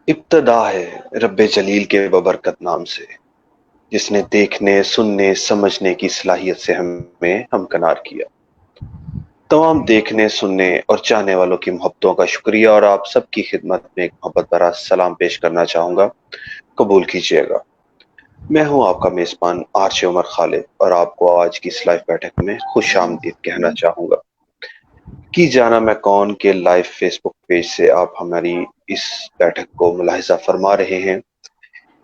ابتدا ہے رب جلیل کے ببرکت نام سے، جس نے دیکھنے، سننے، سمجھنے کی صلاحیت سے ہمیں ہمکنار کیا۔ تمام دیکھنے، سننے اور چاہنے والوں کی محبتوں کا شکریہ، اور آپ سب کی خدمت میں ایک محبت بھرا سلام پیش کرنا چاہوں گا، قبول کیجیے گا۔ میں ہوں آپ کا میزبان آرش عمر خالد، اور آپ کو آج کی اس لائیو بیٹھک میں خوش آمدید کہنا چاہوں گا۔ کی جانا میں کون کے لائیو فیس بک پیج سے آپ ہماری اس بیٹھک کو ملاحظہ فرما رہے ہیں۔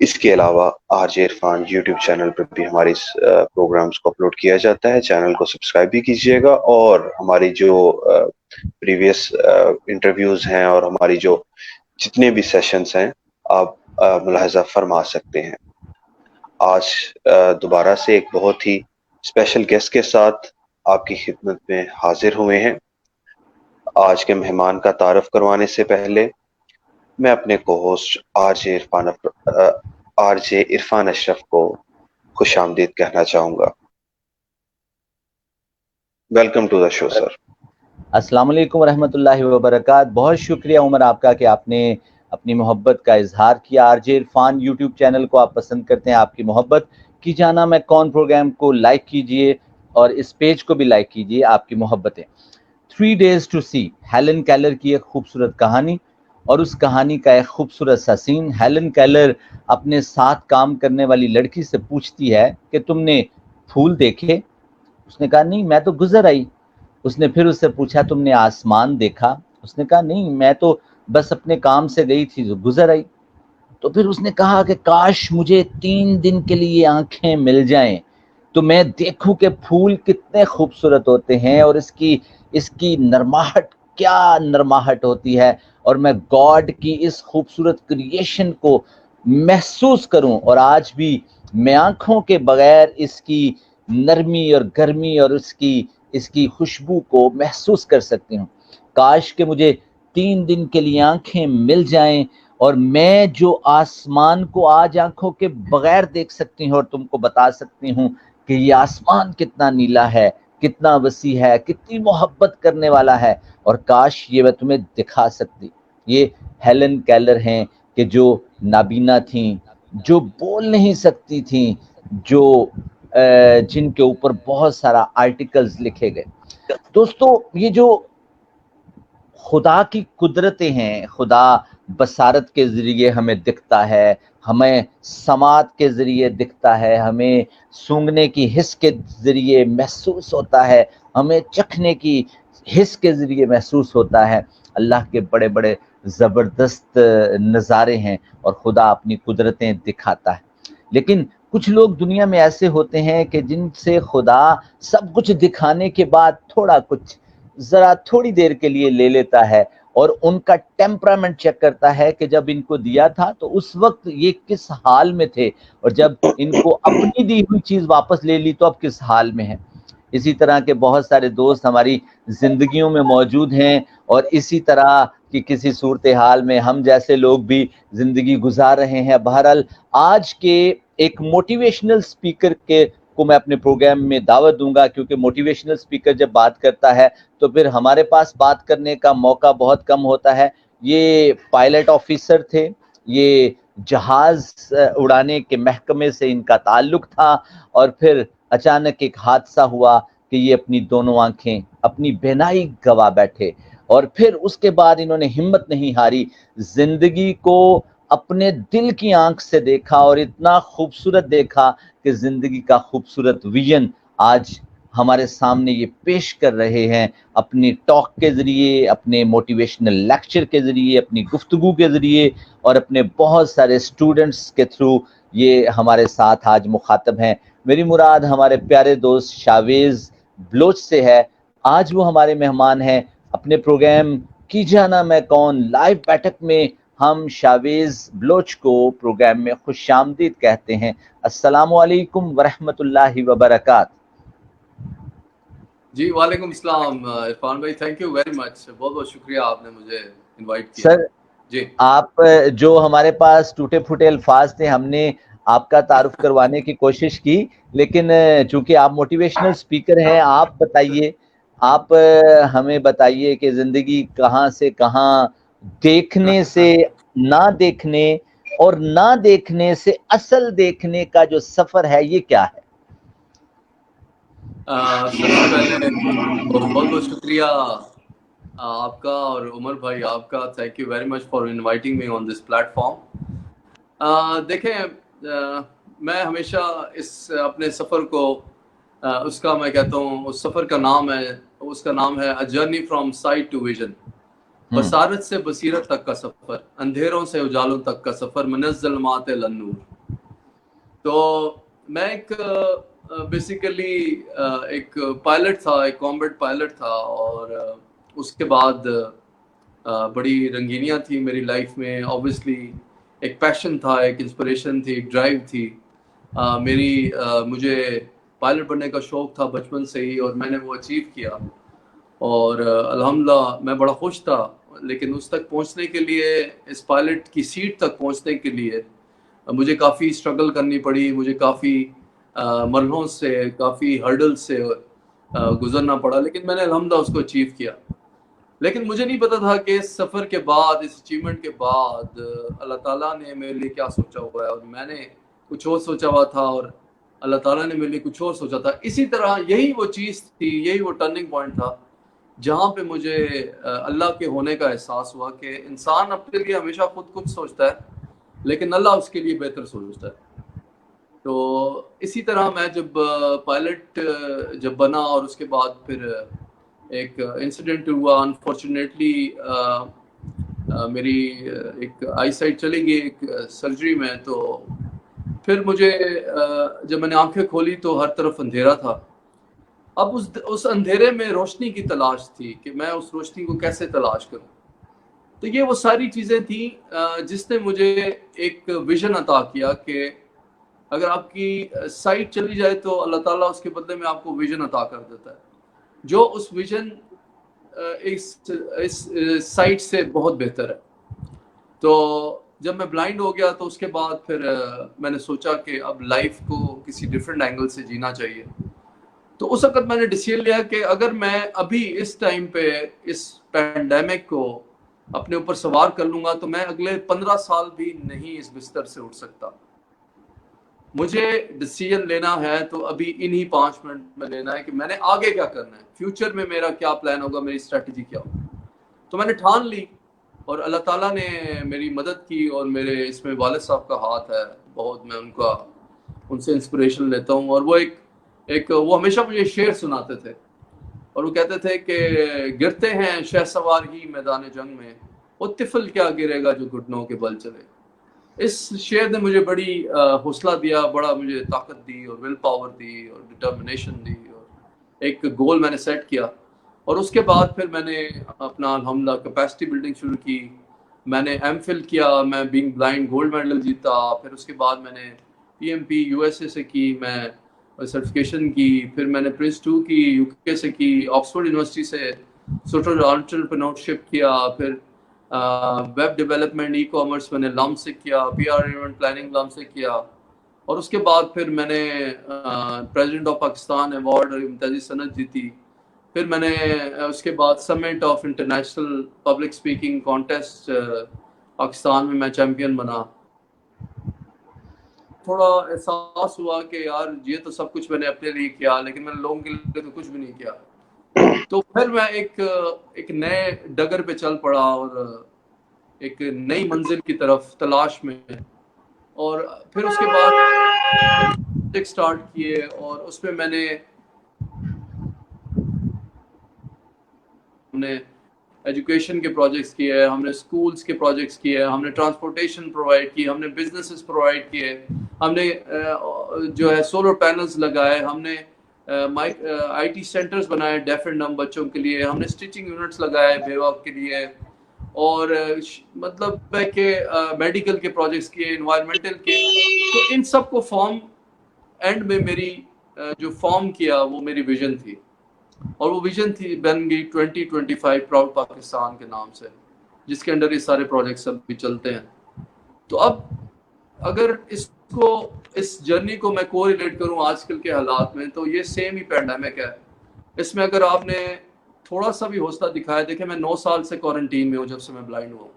اس کے علاوہ R J Irfan YouTube channel پر بھی ہماری پروگرامز کو اپلوڈ کیا جاتا ہے، چینل کو سبسکرائب بھی کیجیے گا، اور ہماری جو پریویس انٹرویوز ہیں اور ہماری جو جتنے بھی سیشنز ہیں آپ ملاحظہ فرما سکتے ہیں۔ آج دوبارہ سے ایک بہت ہی اسپیشل گیسٹ کے ساتھ آپ کی خدمت میں حاضر ہوئے ہیں۔ آج کے مہمان کا تعارف کروانے سے پہلے میں اپنے کو ہوسٹ آر جے عرفان اشرف کو خوش آمدید کہنا چاہوں گا۔ ویلکم ٹو دا شو سر۔ السلام علیکم ورحمۃ اللہ وبرکاتہ۔ بہت شکریہ عمر آپ کا کہ آپ نے اپنی محبت کا اظہار کیا۔ Are J Irfan YouTube channel کو آپ پسند کرتے ہیں، آپ کی محبت کی جانا میں کون پروگرام کو لائک کیجئے اور اس پیج کو بھی لائک کیجئے، آپ کی محبتیں۔ 3 days to see Helen Keller کی ایک خوبصورت کہانی، اور اس کہانی کا ایک خوبصورت سا سین۔ ہیلن کیلر اپنے ساتھ کام کرنے والی لڑکی سے پوچھتی ہے کہ تم نے پھول دیکھے؟ اس نے کہا نہیں، میں تو گزر آئی۔ اس نے پھر اس سے پوچھا تم نے آسمان دیکھا؟ اس نے کہا نہیں، میں تو بس اپنے کام سے گئی تھی جو گزر آئی۔ تو پھر اس نے کہا کہ کاش مجھے 3 دن کے لیے آنکھیں مل جائیں تو میں دیکھوں کہ پھول کتنے خوبصورت ہوتے ہیں، اور اس کی نرماہٹ کیا نرماہٹ ہوتی ہے، اور میں گاڈ کی اس خوبصورت کریشن کو محسوس کروں، اور آج بھی میں آنکھوں کے بغیر اس کی نرمی اور گرمی اور اس کی خوشبو کو محسوس کر سکتی ہوں۔ کاش کہ مجھے 3 دن کے لیے آنکھیں مل جائیں اور میں جو آسمان کو آج آنکھوں کے بغیر دیکھ سکتی ہوں اور تم کو بتا سکتی ہوں کہ یہ آسمان کتنا نیلا ہے، کتنا وسیع ہے، کتنی محبت کرنے والا ہے، اور کاش یہ میں تمہیں دکھا سکتی۔ یہ ہیلن کیلر ہیں کہ جو نابینا تھیں، جو بول نہیں سکتی تھیں، جن کے اوپر بہت سارا آرٹیکلز لکھے گئے۔ دوستو، یہ جو خدا کی قدرتیں ہیں، خدا بصارت کے ذریعے ہمیں دکھتا ہے، ہمیں سماعت کے ذریعے دکھتا ہے، ہمیں سونگھنے کی حس کے ذریعے محسوس ہوتا ہے، ہمیں چکھنے کی حس کے ذریعے محسوس ہوتا ہے۔ اللہ کے بڑے بڑے زبردست نظارے ہیں اور خدا اپنی قدرتیں دکھاتا ہے۔ لیکن کچھ لوگ دنیا میں ایسے ہوتے ہیں کہ جن سے خدا سب کچھ دکھانے کے بعد تھوڑا کچھ ذرا تھوڑی دیر کے لیے لے لیتا ہے، اور ان کا ٹیمپرامنٹ چیک کرتا ہے کہ جب ان کو دیا تھا تو اس وقت یہ کس حال میں تھے، اور جب ان کو اپنی دی ہوئی چیز واپس لے لی تو اب کس حال میں ہے۔ اسی طرح کے بہت سارے دوست ہماری زندگیوں میں موجود ہیں، اور اسی طرح کی کسی صورتحال میں ہم جیسے لوگ بھی زندگی گزار رہے ہیں۔ بہرحال آج کے ایک موٹیویشنل سپیکر کو میں اپنے پروگرام میں دعوت دوں گا، کیونکہ موٹیویشنل سپیکر جب بات کرتا ہے تو پھر ہمارے پاس بات کرنے کا موقع بہت کم ہوتا ہے۔ یہ پائلٹ آفیسر تھے، یہ جہاز اڑانے کے محکمے سے ان کا تعلق تھا، اور پھر اچانک ایک حادثہ ہوا کہ یہ اپنی دونوں آنکھیں، اپنی بینائی گوا بیٹھے، اور پھر اس کے بعد انہوں نے ہمت نہیں ہاری، زندگی کو اپنے دل کی آنکھ سے دیکھا، اور اتنا خوبصورت دیکھا کہ زندگی کا خوبصورت ویژن آج ہمارے سامنے یہ پیش کر رہے ہیں، اپنی ٹاک کے ذریعے، اپنے موٹیویشنل لیکچر کے ذریعے، اپنی گفتگو کے ذریعے، اور اپنے بہت سارے اسٹوڈنٹس کے تھرو یہ ہمارے ساتھ آج مخاطب ہیں۔ میری مراد ہمارے پیارے دوست شاویز بلوچ سے ہے۔ آج وہ ہمارے مہمان ہیں۔ اپنے پروگرام کی جانا میں کون لائیو بیٹھک میں ہم شاویز بلوچ کو پروگرام میں خوش آمدید کہتے ہیں۔ السلام علیکم ورحمۃ اللہ وبرکاتہ۔ جی وعلیکم السلام عرفان بھائی، تھینک یو ویری مچ، بہت بہت شکریہ آپ نے مجھے انوائٹ کیا۔ سر، جی آپ جو ہمارے پاس ٹوٹے پھوٹے الفاظ تھے، ہم نے آپ کا تعارف کروانے کی کوشش کی، لیکن چونکہ آپ موٹیویشنل سپیکر ہیں، آپ بتائیے، آپ ہمیں بتائیے کہ زندگی کہاں سے کہاں دیکھنے سے نہ دیکھنے اور نہ دیکھنے سے اصل دیکھنے کا جو سفر ہے یہ کیا ہے؟ سب سے پہلے بہت بہت شکریہ آپ کا اور عمر بھائی آپ کا. Thank you very much for inviting me on this plate form. دیکھیں میں ہمیشہ اس اپنے سفر کو اس کا میں کہتا ہوں اس سفر کا نام ہے A Journey from Sight to Vision. بصارت سے بصیرت تک کا سفر، اندھیروں سے اجالوں تک کا سفر، من الظلمات الی النور. تو میں ایک بیسیکلی ایک پائلٹ تھا، ایک کامبیٹ پائلٹ تھا، اور اس کے بعد بڑی رنگینیاں تھی میری لائف میں. اوبویسلی ایک پیشن تھا، ایک انسپریشن تھی، ایک ڈرائیو تھی. مجھے پائلٹ بننے کا شوق تھا بچپن سے ہی، اور میں نے وہ اچیو کیا، اور الحمدللہ میں بڑا خوش تھا. لیکن اس تک پہنچنے کے لیے، اس پائلٹ کی سیٹ تک پہنچنے کے لیے مجھے کافی اسٹرگل کرنی پڑی، مجھے کافی مرحلوں سے، کافی ہرڈل سے گزرنا پڑا، لیکن میں نے الحمدللہ اس کو اچیو کیا. لیکن مجھے نہیں پتا تھا کہ اس سفر کے بعد، اس اچیومنٹ کے بعد اللہ تعالیٰ نے میرے لیے کیا سوچا ہوا ہے، اور میں نے کچھ اور سوچا ہوا تھا اور اللہ تعالیٰ نے میرے لیے کچھ اور سوچا تھا. اسی طرح یہی وہ چیز تھی، یہی وہ ٹرننگ پوائنٹ تھا جہاں پہ مجھے اللہ کے ہونے کا احساس ہوا کہ انسان اپنے لیے ہمیشہ خود کچھ سوچتا ہے، لیکن اللہ اس کے لیے بہتر سوچتا ہے. تو اسی طرح میں جب پائلٹ جب بنا، اور اس کے بعد پھر ایک انسیڈنٹ ہوا. انفارچونیٹلی میری ایک آئی سائٹ چلی گئی ایک سرجری میں. تو پھر مجھے جب میں نے آنکھیں کھولی تو ہر طرف اندھیرا تھا. اب اس اندھیرے میں روشنی کی تلاش تھی کہ میں اس روشنی کو کیسے تلاش کروں. تو یہ وہ ساری چیزیں تھیں جس نے مجھے ایک ویژن عطا کیا کہ اگر آپ کی سائٹ چلی جائے تو اللہ تعالیٰ اس کے بدلے میں آپ کو ویژن عطا کر دیتا ہے، جو اس ویژن اس سائٹ سے بہت بہتر ہے. تو جب میں بلائنڈ ہو گیا تو اس کے بعد پھر میں نے سوچا کہ اب لائف کو کسی ڈیفرنٹ اینگل سے جینا چاہیے. تو اس وقت میں نے ڈیسیژن لیا کہ اگر میں ابھی اس ٹائم پہ اس پینڈیمک کو اپنے اوپر سوار کر لوں گا تو میں اگلے 15 سال بھی نہیں اس بستر سے اٹھ سکتا. مجھے ڈیسیژن لینا ہے تو ابھی انہی 5 منٹ میں لینا ہے کہ میں نے آگے کیا کرنا ہے، فیوچر میں میرا کیا پلان ہوگا، میری اسٹریٹجی کیا ہوگا. تو میں نے ٹھان لی، اور اللہ تعالیٰ نے میری مدد کی، اور میرے اس میں والد صاحب کا ہاتھ ہے بہت. میں ان سے انسپریشن لیتا ہوں. اور وہ وہ ہمیشہ مجھے شعر سناتے تھے، اور وہ کہتے تھے کہ گرتے ہیں شہسوار ہی میدان جنگ میں، وہ طفل کیا گرے گا جو گھٹنوں کے بل چلے. اس شعر نے مجھے بڑی حوصلہ دیا، بڑا مجھے طاقت دی، اور ول پاور دی، اور ڈٹرمنیشن دی، اور ایک گول میں نے سیٹ کیا. اور اس کے بعد پھر میں نے اپنا الحمدللہ کیپیسٹی بلڈنگ شروع کی. میں نے ایم فل کیا، میں بینگ بلائنڈ گولڈ میڈل جیتا. پھر اس کے بعد میں نے PMP USA سے کی، میں سرٹیفکیشن کی. پھر میں نے پرنس 2 کی UK سے کی، آکسفورڈ یونیورسٹی سے سوشل انٹرپرینورشپ کیا. پھر ویب ڈیولپمنٹ ای کامرس میں نے لم سے کیا، PR ایونٹ پلاننگ لم سے کیا. اور اس کے بعد پھر میں نے پریزیڈنٹ آف پاکستان ایوارڈ اور امتیازی سند جیتی. پھر میں نے اس کے بعد summit of international public speaking contest Pakistan میں چیمپئن بنا. تھوڑا احساس ہوا کہ یار یہ تو سب کچھ میں نے اپنے لیے کیا، لیکن میں نے لوگوں کے لیے تو کچھ بھی نہیں کیا. تو پھر میں ایک نئے ڈگر پہ چل پڑا، اور ایک نئی منزل کی طرف تلاش میں. اور پھر اس کے بعد پروجیکٹ سٹارٹ کیے، اور اس میں میں نے ہم نے ایجوکیشن کے پروجیکٹس کیے، ہم نے سکولز کے پروجیکٹس کیے، ہم نے ٹرانسپورٹیشن پرووائڈ کی، ہم نے بزنسز پرووائڈ کیے، ہم نے جو ہے سولر پینلز لگائے، ہم نے IT سینٹرز بنائے ڈیف اینڈ ڈمب بچوں کے لیے، ہم نے اسٹیچنگ یونٹس لگائے بیوہ کے لیے، اور مطلب ہے کہ میڈیکل کے پروجیکٹس کیے، انوائرمنٹل کے. تو ان سب کو فارم اینڈ میں میری جو فارم کیا وہ میری ویژن تھی، اور وہ ویژن تھی بن گئی 2025 پراؤڈ پاکستان کے نام سے، جس کے انڈر یہ سارے پروجیکٹس اب بھی چلتے ہیں. تو اب اگر اس جرنی کو میں کو ریلیٹ کروں آج کل کے حالات میں، تو یہ سیم ہی پینڈیمک ہے. اس میں اگر آپ نے تھوڑا سا بھی حوصلہ دکھایا، دیکھیں میں 9 سال سے کوارنٹین میں ہوں جب سے میں بلائنڈ ہوا ہوں.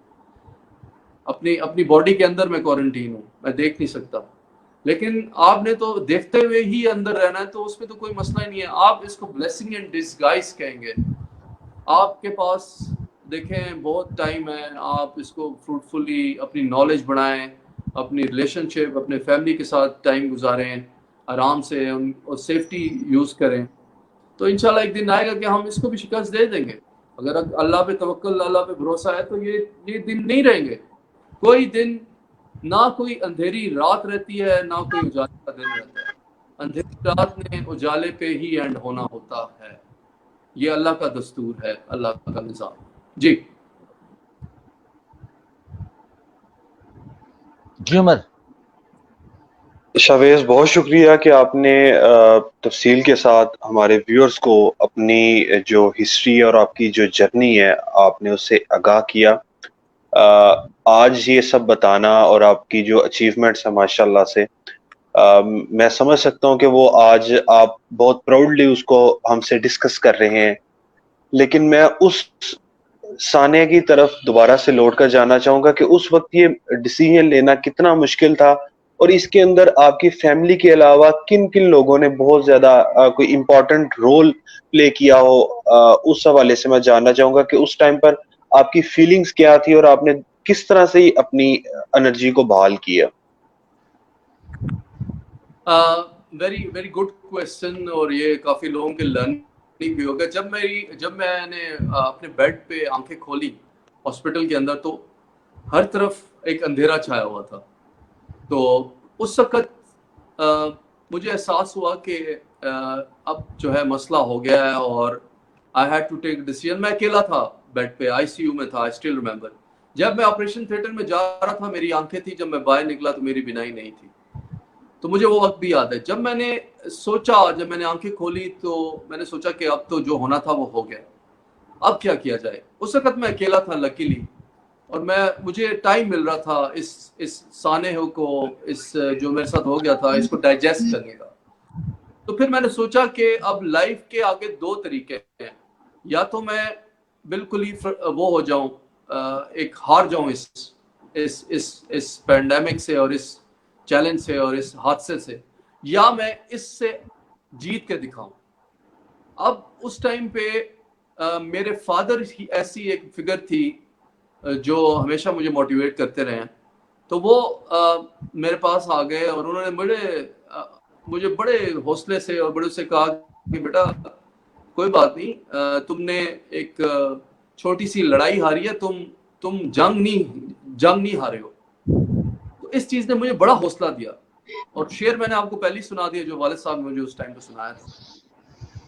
اپنی باڈی کے اندر میں کوارنٹین ہوں، میں دیکھ نہیں سکتا، لیکن آپ نے تو دیکھتے ہوئے ہی اندر رہنا ہے، تو اس میں تو کوئی مسئلہ ہی نہیں ہے. آپ اس کو بلیسنگ ان ڈسگائز کہیں گے. آپ کے پاس دیکھیں بہت ٹائم ہے، آپ اس کو فروٹفلی اپنی نالج بڑھائیں، اپنی ریلیشن شپ اپنے فیملی کے ساتھ ٹائم گزاریں، آرام سے اور سیفٹی یوز کریں، تو انشاءاللہ ایک دن آئے گا کہ ہم اس کو بھی شکست دے دیں گے. اگر اللہ پہ توکل، اللہ پہ بھروسہ ہے تو یہ دن نہیں رہیں گے. کوئی دن نہ کوئی اندھیری رات رہتی ہے، نہ کوئی اجالے کا دن رہتا ہے. اندھیری رات نے اجالے پہ ہی اینڈ ہونا ہوتا ہے. یہ اللہ کا دستور ہے، اللہ کا نظام. جی جی عمر. شاویز بہت شکریہ کہ آپ نے تفصیل کے ساتھ ہمارے ویورز کو اپنی جو ہسٹری اور آپ کی جو جرنی ہے آپ نے اس سے آگاہ کیا. آج یہ سب بتانا اور آپ کی جو اچیومنٹس ہیں ماشاءاللہ سے میں سمجھ سکتا ہوں کہ وہ آج آپ بہت پراؤڈلی اس کو ہم سے ڈسکس کر رہے ہیں، لیکن میں اس ثانیہ کی طرف دوبارہ سے لوٹ کر جانا چاہوں گا کہ اس وقت یہ ڈیسیژن لینا کتنا مشکل تھا، اور اس کے اندر آپ کی فیملی کے علاوہ کن کن لوگوں نے بہت زیادہ کوئی امپورٹنٹ رول پلے کیا ہو. اس حوالے سے میں جاننا چاہوں گا کہ اس ٹائم پر آپ کی فیلنگز کیا تھی اور آپ نے کس طرح سے اپنی انرجی کو بحال کیا. ویری ویری گڈ کویسچن، اور یہ کافی لوگوں کے لرننگ بھی ہوگا. جب میں نے اپنے بیڈ پہ آنکھیں کھولی ہاسپٹل کے اندر، تو ہر طرف ایک اندھیرا چھایا ہوا تھا. تو اس وقت مجھے احساس ہوا کہ اب جو ہے مسئلہ ہو گیا ہے، اور I had to take decision. میں اکیلا تھا بیڈ پہ، آئی سی یو میں تھا. آئی اسٹل ریمبر جب میں آپریشن تھیٹر میں جا رہا تھا میری آنکھیں تھی، جب میں باہر نکلا تو میری بینائی نہیں تھی. تو مجھے وہ وقت بھی یاد ہے. جب میں نے آنکھیں کھولی تو میں نے سوچا کہ اب تو جو ہونا تھا وہ ہو گیا، اب کیا کیا جائے. اس وقت میں اکیلا تھا لکیلی، اور مجھے ٹائم مل رہا تھا اس سانحے کو، اس جو میرے ساتھ ہو گیا تھا، اس کو ڈائجسٹ کرنے کا. تو پھر میں نے سوچا کہ اب لائف کے آگے دو طریقے ہیں. یا تو میں بالکل ہی وہ ہو جاؤں، ایک ہار جاؤں اس پینڈیمک سے اور اس چیلنج سے اور اس حادثے سے، یا میں اس سے جیت کے دکھاؤں. اب اس ٹائم پہ میرے فادر ہی ایسی ایک فگر تھی جو ہمیشہ مجھے موٹیویٹ کرتے رہے ہیں. تو وہ میرے پاس آ گئے اور انہوں نے مجھے بڑے حوصلے سے اور بڑے سے کہا کہ بیٹا کوئی بات نہیں، تم نے ایک چھوٹی سی لڑائی ہاری ہے، تم جنگ نہیں ہارے ہو. تو اس چیز نے مجھے بڑا حوصلہ دیا. اور شعر میں نے آپ کو پہلے ہی سنا دیا جو والد صاحب نے مجھے اس ٹائم پہ سنایا تھا.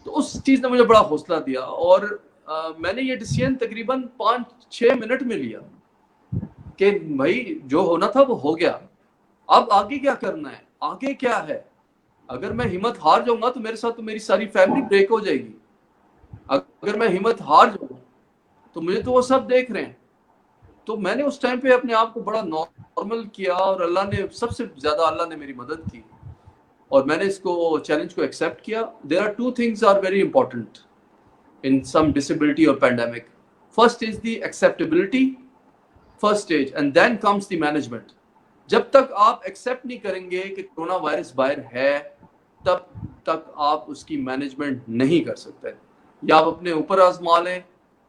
تو اس چیز نے مجھے بڑا حوصلہ دیا، اور میں نے یہ ڈیسیژن تقریباً 5-6 منٹ میں لیا کہ بھائی جو ہونا تھا وہ ہو گیا، اب آگے کیا کرنا ہے، آگے کیا ہے. اگر میں ہمت ہار جاؤں گا تو میرے ساتھ تو میری ساری فیملی بریک ہو جائے گی. اگر میں ہمت ہار جاؤں تو مجھے تو وہ سب دیکھ رہے ہیں. تو میں نے اس ٹائم پہ اپنے آپ کو بڑا نارمل کیا، اور اللہ نے سب سے زیادہ اللہ نے میری مدد کی، اور میں نے اس کو چیلنج کو ایکسیپٹ کیا. There are two things are very important in some disability or pandemic. First is the acceptability, first stage, and then comes the management. جب تک آپ ایکسیپٹ نہیں کریں گے کہ کرونا وائرس باہر ہے، تب تک آپ اس کی مینجمنٹ نہیں کر سکتے. یا آپ اپنے اوپر آزما لیں،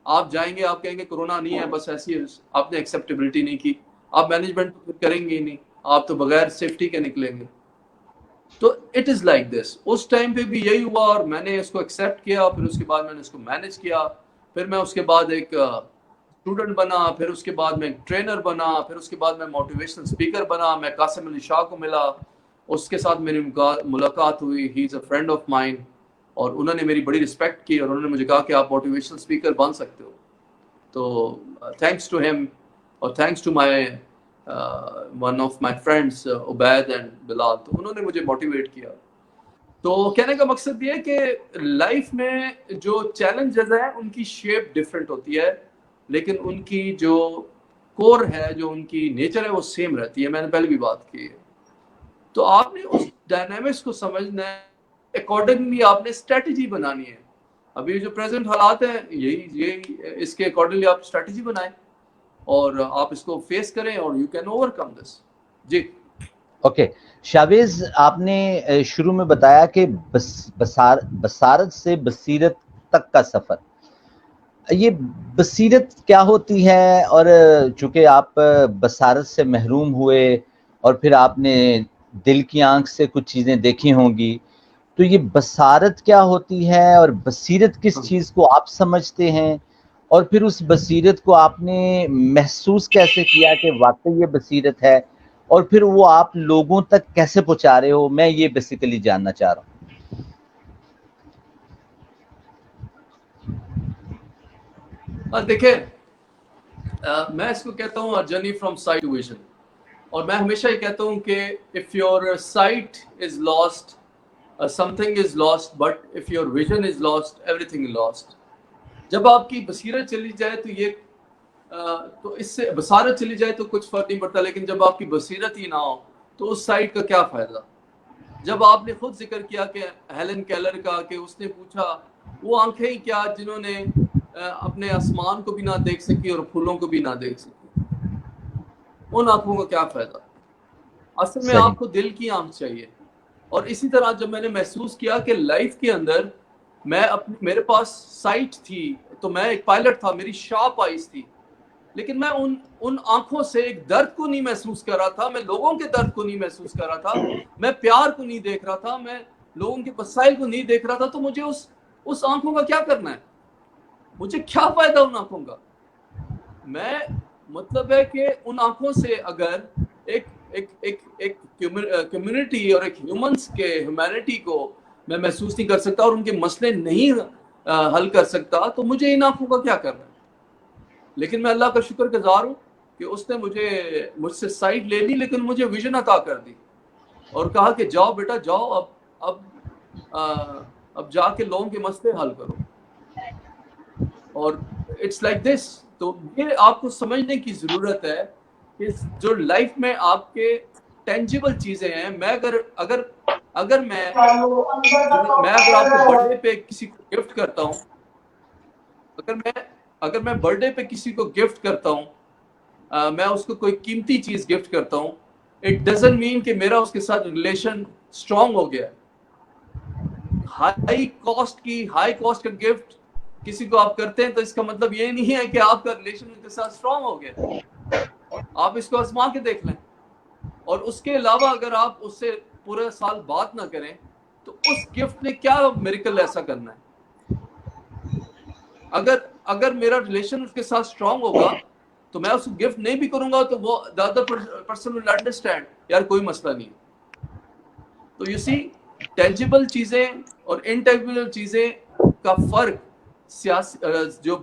آپ جائیں گے، آپ کہیں گے کرونا نہیں ہے، بس ایسی ہے. آپ نے ایکسیپٹیبلٹی نہیں کی، آپ مینجمنٹ کریں گے ہی نہیں، آپ تو بغیر سیفٹی کے نکلیں گے. تو اٹ از لائک دس. اس ٹائم پہ بھی یہی ہوا، اور میں نے اس کو ایکسیپٹ کیا. پھر اس کے بعد میں نے اس کو مینج کیا. پھر میں اس کے بعد ایک اسٹوڈنٹ بنا، پھر اس کے بعد میں ایک ٹرینر بنا، پھر اس کے بعد میں موٹیویشنل اسپیکر بنا. میں قاسم علی شاہ کو ملا، اس کے ساتھ میری ملاقات ہوئی. ہی از اے فرینڈ آف مائن، اور انہوں نے میری بڑی رسپیکٹ کی، اور انہوں نے مجھے کہا کہ آپ موٹیویشنل اسپیکر بن سکتے ہو. تو تھینکس ٹو ہیم، اور thanks to my one of my friends Obaid and Bilal. تو انہوں نے مجھے موٹیویٹ کیا. تو کہنے کا مقصد یہ ہے کہ لائف میں جو چیلنجز ہیں ان کی شیپ ڈفرینٹ ہوتی ہے، لیکن ان کی جو کور ہے، جو ان کی نیچر ہے، وہ سیم رہتی ہے. میں نے پہلے بھی بات کی ہے. تو آپ نے اس ڈائنامکس کو سمجھنا ہے، اکارڈنگلی آپ نے اسٹریٹجی بنانی ہے. ابھی جو پریزنٹ حالات ہیں، یہی اس کے اکارڈنگلی آپ اسٹریٹجی بنائیں، اور آپ اس کو فیس کریں اور you can overcome this. جی اوکے شاویز، آپ نے شروع میں بتایا کہ بصارت سے بصیرت تک کا سفر، یہ بصیرت کیا ہوتی ہے؟ اور چونکہ آپ بصارت سے محروم ہوئے اور پھر آپ نے دل کی آنکھ سے کچھ چیزیں دیکھی ہوں گی، تو یہ بصارت کیا ہوتی ہے اور بصیرت کس چیز کو آپ سمجھتے ہیں؟ اور پھر اس بصیرت کو آپ نے محسوس کیسے کیا کہ واقعی یہ بصیرت ہے، اور پھر وہ آپ لوگوں تک کیسے پہنچا رہے ہو؟ میں یہ بیسیکلی جاننا چاہ رہا ہوں. دیکھیں میں اس کو کہتا ہوں journey from sight to vision. اور میں ہمیشہ یہ کہتا ہوں کہ if your sight is lost something is lost, but if your vision is lost, everything is lost. جب آپ کی بصیرت چلی جائے تو یہ تو اس سے بصارت چلی جائے تو کچھ فرق نہیں پڑتا، لیکن جب آپ کی بصیرت ہی نہ ہو تو اس سائٹ کا کیا فائدہ؟ جب آپ نے خود ذکر کیا کہ ہیلن کیلر کا، کہ اس نے پوچھا وہ آنکھیں ہی کیا جنہوں نے اپنے آسمان کو بھی نہ دیکھ سکی اور پھولوں کو بھی نہ دیکھ سکی، ان آنکھوں کا کیا فائدہ؟ اصل میں صحیح. آپ کو دل کی آنکھ چاہیے. اور اسی طرح جب میں نے محسوس کیا کہ لائف کے اندر میرے پاس سائٹ تھی، تو میں ایک پائلٹ تھا، میری شارپ آئیز تھی، لیکن میں ان آنکھوں سے ایک درد کو نہیں محسوس کر رہا تھا، میں لوگوں کے درد کو نہیں محسوس کر رہا تھا، میں پیار کو نہیں دیکھ رہا تھا، میں لوگوں کے مسائل کو نہیں دیکھ رہا تھا. تو مجھے اس آنکھوں کا کیا کرنا ہے؟ مجھے کیا فائدہ ان آنکھوں کا؟ میں مطلب ہے کہ ان آنکھوں سے اگر ایک کمیونٹی اور ایک ہیومنس کے ہیومینٹی کو میں محسوس نہیں کر سکتا اور ان کے مسئلے نہیں حل کر سکتا، تو مجھے ان آنکھوں کا کیا کرنا ہے؟ لیکن میں اللہ کا شکر گزار ہوں کہ اس نے مجھ سے سائٹ لے لی، لیکن مجھے ویژن عطا کر دی اور کہا کہ جاؤ بیٹا جاؤ، اب جا کے لوگوں کے مسئلے حل کرو. اور اٹس لائک دس. تو یہ آپ کو سمجھنے کی ضرورت ہے کہ جو لائف میں آپ کے ٹینجیبل چیزیں ہیں، میں اگر میں آپ کو برتھ ڈے پہ کسی کو گفٹ کرتا ہوں، اگر میں برتھ ڈے پہ کسی کو گفٹ کرتا ہوں، میں اس کو کوئی قیمتی چیز گفٹ کرتا ہوں، اٹ ڈزنٹ مین کہ میرا اس کے ساتھ ریلیشن اسٹرانگ ہو گیا. ہائی کاسٹ کا گفٹ کسی کو آپ کرتے ہیں تو اس کا مطلب یہ نہیں ہے کہ آپ کا ریلیشن ان کے ساتھ اسٹرانگ ہو گیا. آپ اس کو آزما کے دیکھ لیں. اور اس کے علاوہ اگر آپ اس سے پورے سال بات نہ کریں تو اس گفٹ نے کیا میریکل ایسا کرنا ہے؟ اگر میرا ریلیشن اس کے ساتھ اسٹرانگ ہوگا تو میں اس کو گفٹ نہیں بھی کروں گا تو وہ the other person will understand یار کوئی مسئلہ نہیں. تو یو سی ٹینجیبل چیزیں اور انٹینجیبل چیزیں کا فرق جو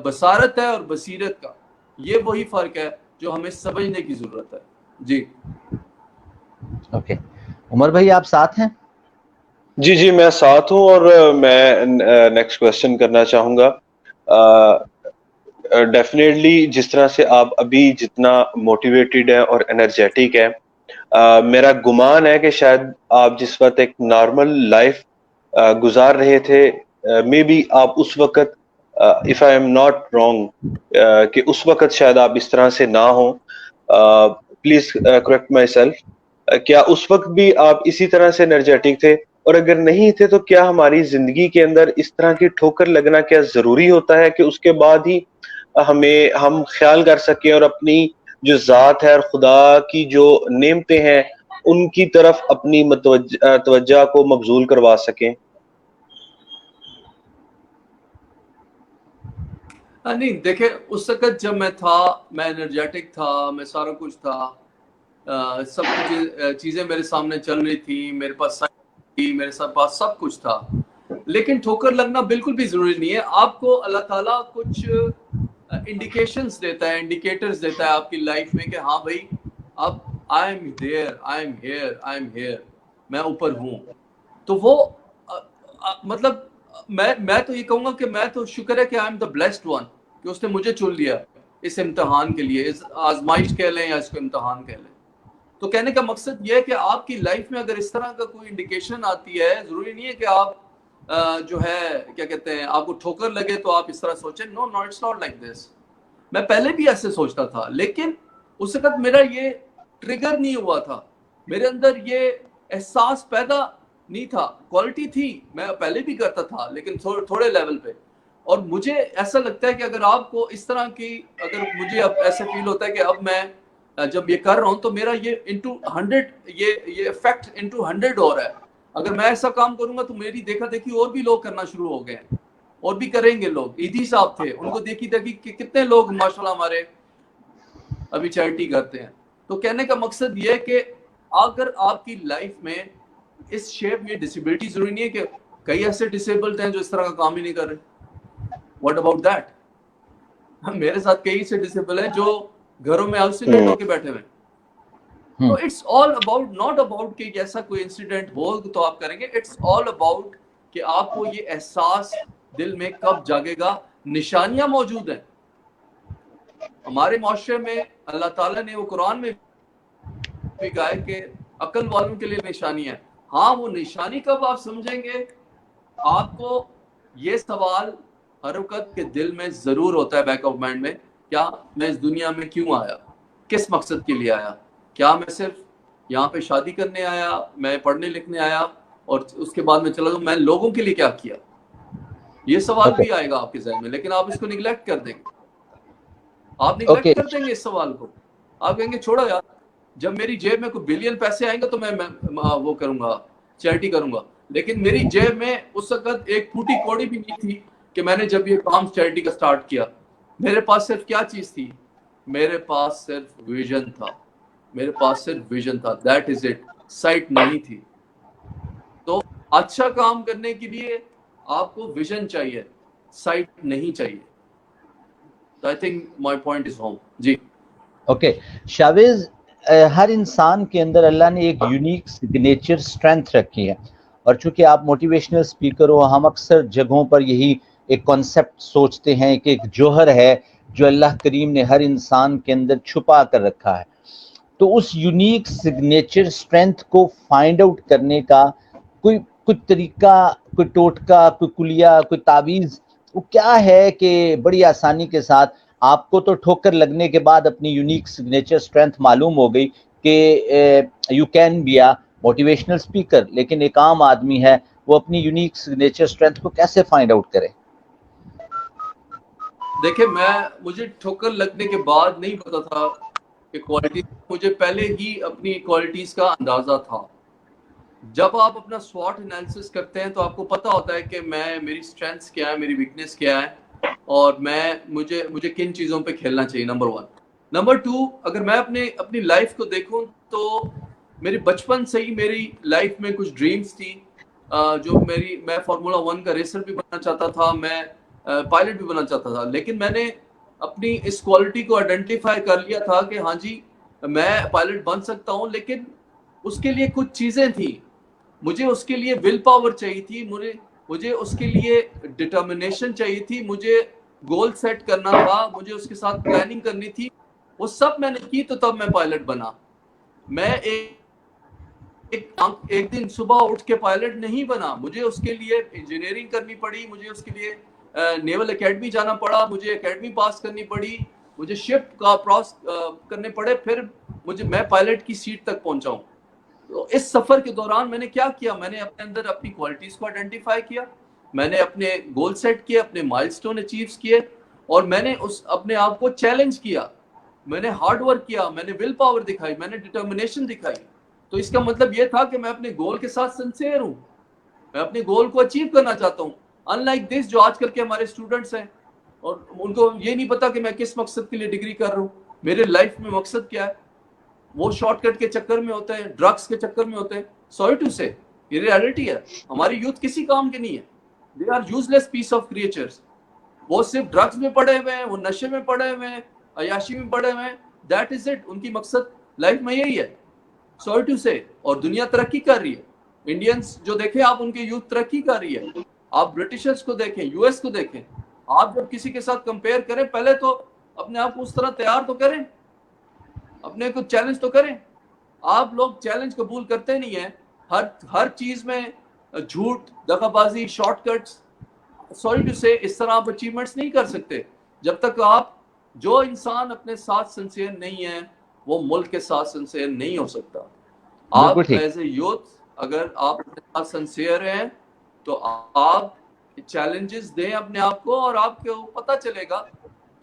بصارت ہے اور بصیرت کا، یہ وہی فرق ہے جو ہمیں سمجھنے کی ضرورت ہے. جی اوکے عمر بھائی آپ ساتھ ہیں؟ جی میں ساتھ ہوں، اور میں نیکسٹ کوشچن کرنا چاہوں گا. ڈیفینیٹلی جس طرح سے آپ ابھی جتنا موٹیویٹڈ ہیں اور انرجیٹک ہیں، میرا گمان ہے کہ شاید آپ جس وقت ایک نارمل لائف گزار رہے تھے، مے بی آپ اس وقت if I am not wrong کہ اس وقت شاید آپ اس طرح سے نہ ہوں. Please correct my self. کیا اس وقت بھی آپ اسی طرح سے انرجیٹک تھے؟ اور اگر نہیں تھے تو کیا ہماری زندگی کے اندر اس طرح کی ٹھوکر لگنا کیا ضروری ہوتا ہے کہ اس کے بعد ہی ہم خیال کر سکیں اور اپنی جو ذات ہے اور خدا کی جو نعمتیں ہیں ان کی طرف اپنی توجہ کو مبذول کروا سکیں؟ نہیں دیکھیں، اس وقت جب میں تھا، میں انرجیٹک تھا، میں سارا کچھ تھا، سب کچھ چیزیں میرے سامنے چل رہی تھی، میرے پاس تھی، میرے پاس سب کچھ تھا. لیکن ٹھوکر لگنا بالکل بھی ضروری نہیں ہے. آپ کو اللہ تعالیٰ کچھ انڈیکیشنز دیتا ہے، انڈیکیٹرز دیتا ہے آپ کی لائف میں کہ ہاں بھائی اب I am there, I am here, میں اوپر ہوں. تو وہ مطلب میں تو یہ کہوں گا کہ میں تو شکر ہے کہ I am the blessed one کہ اس نے مجھے چن لیا اس امتحان کے لیے، اس آزمائش کہہ لیں یا اس کو امتحان کہہ لیں. تو کہنے کا مقصد یہ ہے کہ آپ کی لائف میں اگر اس طرح کا کوئی انڈیکیشن آتی ہے، ضروری نہیں ہے کہ آپ جو ہے کیا کہتے ہیں آپ کو ٹھوکر لگے تو آپ اس طرح سوچیں. نو اٹس ناٹ لائک دس. میں پہلے بھی ایسے سوچتا تھا, لیکن اس وقت میرا یہ ٹریگر نہیں ہوا تھا, میرے اندر یہ احساس پیدا نہیں تھا. کوالٹی تھی, میں پہلے بھی کرتا تھا لیکن تھوڑے لیول پہ. اور مجھے ایسا لگتا ہے کہ اگر آپ کو اس طرح کی, اگر مجھے اب ایسا فیل ہوتا ہے کہ اب میں جب یہ کر رہا ہوں تو میرا یہ انٹو 100, یہ افیکٹ انٹو 100 ہو رہا ہے. اگر میں ایسا کام کروں گا تو میری دیکھا دیکھی اور بھی لوگ کرنا شروع ہو گئے ہیں, اور بھی کریں گے لوگ. ایدھی صاحب تھے, ان کو دیکھی دیکھی کہ کتنے لوگ ماشاءاللہ ہمارے ابھی چیریٹی کرتے ہیں. تو کہنے کا مقصد یہ ہے کہ اگر آپ کی لائف میں اس شیپ میں ڈسیبلٹی, ضروری نہیں ہے کہ کئی ایسے ڈسیبلڈ ہیں جو اس طرح کا کام ہی نہیں کر رہے. What about that? میرے ساتھ کئی سے ڈسیبل ہیں جو گھروں میں آئسولیٹ ہو کے بیٹھے ہوئے. تو it's all about, not about کہ ایسا کوئی انسیڈنٹ ہو تو آپ کریں گے. اٹس آل اباؤٹ کہ آپ کو یہ احساس دل میں کب جاگے گا. نشانیاں موجود ہیں ہمارے معاشرے میں, اللہ تعالیٰ نے وہ قرآن میں بھی کہا ہے کہ عقل والوں کے لیے نشانی ہے. ہاں, وہ نشانی کب آپ سمجھیں گے, آپ کو یہ سوال ہر وقت کے دل میں ضرور ہوتا ہے, بیک آف مائنڈ میں, کیا میں اس دنیا میں کیوں آیا, کس مقصد کے لیے آیا, کیا میں صرف یہاں پہ شادی کرنے آیا, میں پڑھنے لکھنے آیا اور اس کے بعد میں چلا جاؤں, میں لوگوں کے لیے کیا کیا. یہ سوال بھی آئے گا آپ کے ذہن میں, لیکن آپ اس کو نگلیکٹ کر دیں گے. آپ نگلیکٹ کر دیں گے اس سوال کو. آپ کہیں گے چھوڑو یار, جب میری جیب میں کوئی بلین پیسے آئیں گے تو میں وہ کروں گا, چیریٹی کروں گا. لیکن میری جیب میں اس وقت ایک پھوٹی کوڑی بھی نہیں تھی کہ میں نے جب یہ کام چیریٹی کا سٹارٹ کیا. میرے پاس صرف کیا چیز تھی, میرے پاس صرف ویژن تھا, میرے پاس صرف ویژن تھا. دیٹ از اٹ, سائٹ نہیں تھی. تو اچھا کام کرنے کے لیے آپ کو ویژن چاہیے, سائٹ نہیں چاہیے. I think my point is home. جی اوکے شاویز, ہر انسان کے اندر اللہ نے ایک یونیک سگنیچر اسٹرینتھ رکھی ہے, اور چونکہ آپ موٹیویشنل اسپیکر ہو, ہم اکثر جگہوں پر یہی ایک کانسیپٹ سوچتے ہیں کہ ایک جوہر ہے جو اللہ کریم نے ہر انسان کے اندر چھپا کر رکھا ہے. تو اس یونیک سگنیچر اسٹرینتھ کو فائنڈ آؤٹ کرنے کا کوئی طریقہ, کوئی ٹوٹکا, کوئی کلیہ, کوئی تعویذ وہ کیا ہے کہ بڑی آسانی کے ساتھ آپ کو تو ٹھوکر لگنے کے بعد اپنی یونیک سگنیچر اسٹرینتھ معلوم ہو گئی کہ you can be a motivational speaker, لیکن ایک عام آدمی ہے وہ اپنی یونیک سگنیچر اسٹرینتھ کو کیسے فائنڈ آؤٹ کرے؟ دیکھیں, مجھے ٹھوکر لگنے کے بعد نہیں پتا تھا کہ کوالٹی, مجھے پہلے ہی اپنی کوالٹیز کا اندازہ تھا. جب آپ اپنا سوٹ انالیسس کرتے ہیں تو آپ کو پتا ہوتا ہے کہ میری اسٹرینتھس کیا ہے, میری ویکنیس کیا ہے, اور مجھے کن چیزوں پہ کھیلنا چاہیے. نمبر 1. نمبر 2, اگر میں اپنی لائف کو دیکھوں تو میری بچپن سے ہی میری لائف میں کچھ ڈریمز تھی, جو میں فارمولا 1 کا ریسر بھی بننا چاہتا تھا, میں پائلٹ بھی بننا چاہتا تھا. لیکن میں نے اپنی اس کوالٹی کو آئیڈینٹیفائی کر لیا تھا کہ ہاں جی میں پائلٹ بن سکتا ہوں, لیکن اس کے لیے کچھ چیزیں تھیں. مجھے اس کے لیے ول پاور چاہیے تھی, مجھے اس کے لیے ڈٹرمنیشن چاہیے تھی, مجھے گول سیٹ کرنا تھا, مجھے اس کے ساتھ پلاننگ کرنی تھی. وہ سب میں نے کی تو تب میں پائلٹ بنا. میں ایک دن صبح اٹھ کے پائلٹ نہیں بنا, مجھے اس کے لیے انجینئرنگ کرنی پڑی, مجھے اس کے لیے نیول اکیڈمی جانا پڑا, مجھے اکیڈمی پاس کرنی پڑی, مجھے شفٹ کا پراس کرنے پڑے, پھر میں پائلٹ کی سیٹ تک پہنچا ہوں. تو اس سفر کے دوران میں نے کیا کیا, میں نے اپنے اندر اپنی کوالٹیز کو آئیڈینٹیفائی کیا, میں نے اپنے گول سیٹ کیے, اپنے مائل سٹون اچیوز کیے, اور میں نے اپنے آپ کو چیلنج کیا, میں نے ہارڈ ورک کیا, میں نے ول پاور دکھائی, میں نے ڈٹرمنیشن دکھائی. تو اس کا مطلب یہ تھا کہ میں اپنے گول کے ساتھ سنسیئر ہوں, میں اپنے گول کو اچیو کرنا چاہتا ہوں. ان لائک دس, جو آج کل کے ہمارے اسٹوڈنٹس ہیں اور ان کو یہ نہیں پتا کہ میں کس مقصد کے لیے ڈگری کر رہا ہوں, میرے لائف میں مقصد کیا ہے. وہ شارٹ کٹ کے چکر میں ہوتے ہیں, ڈرگس کے چکر میں ہوتے ہیں. سوری ٹو سے, یہ ریالٹی ہے. ہماری یوتھ کسی کام کے نہیں ہے, they are useless piece of creatures. وہ صرف ڈرگس میں پڑے ہوئے ہیں, وہ نشے میں پڑے ہوئے ہیں, عیاشی میں پڑے ہوئے ہیں. دیٹ از اٹ, ان کی مقصد لائف میں یہی ہے. سوری ٹو سے. اور دنیا ترقی کر رہی ہے, انڈینس جو دیکھیں آپ, ان کی یوتھ ترقی کر رہی ہے. آپ برٹشرز کو دیکھیں, یو ایس کو دیکھیں. آپ جب کسی کے ساتھ کمپیئر کریں, پہلے تو اپنے آپ کو اس طرح تیار تو کریں, اپنے کو چیلنج تو کریں. آپ لوگ چیلنج قبول کرتے نہیں ہیں, ہر چیز میں جھوٹ, دغا بازی, شارٹ کٹس. سوری ٹو سے, اس طرح آپ اچیومنٹس نہیں کر سکتے جب تک آپ جو انسان اپنے ساتھ سنسیئر نہیں ہے وہ ملک کے ساتھ سنسیئر نہیں ہو سکتا. بالکل آپ ٹھیک. ایز اے یوتھ اگر آپ اپنے ساتھ سنسیئر ہیں تو آپ چیلنجز دیں اپنے آپ کو اور آپ کو پتہ چلے گا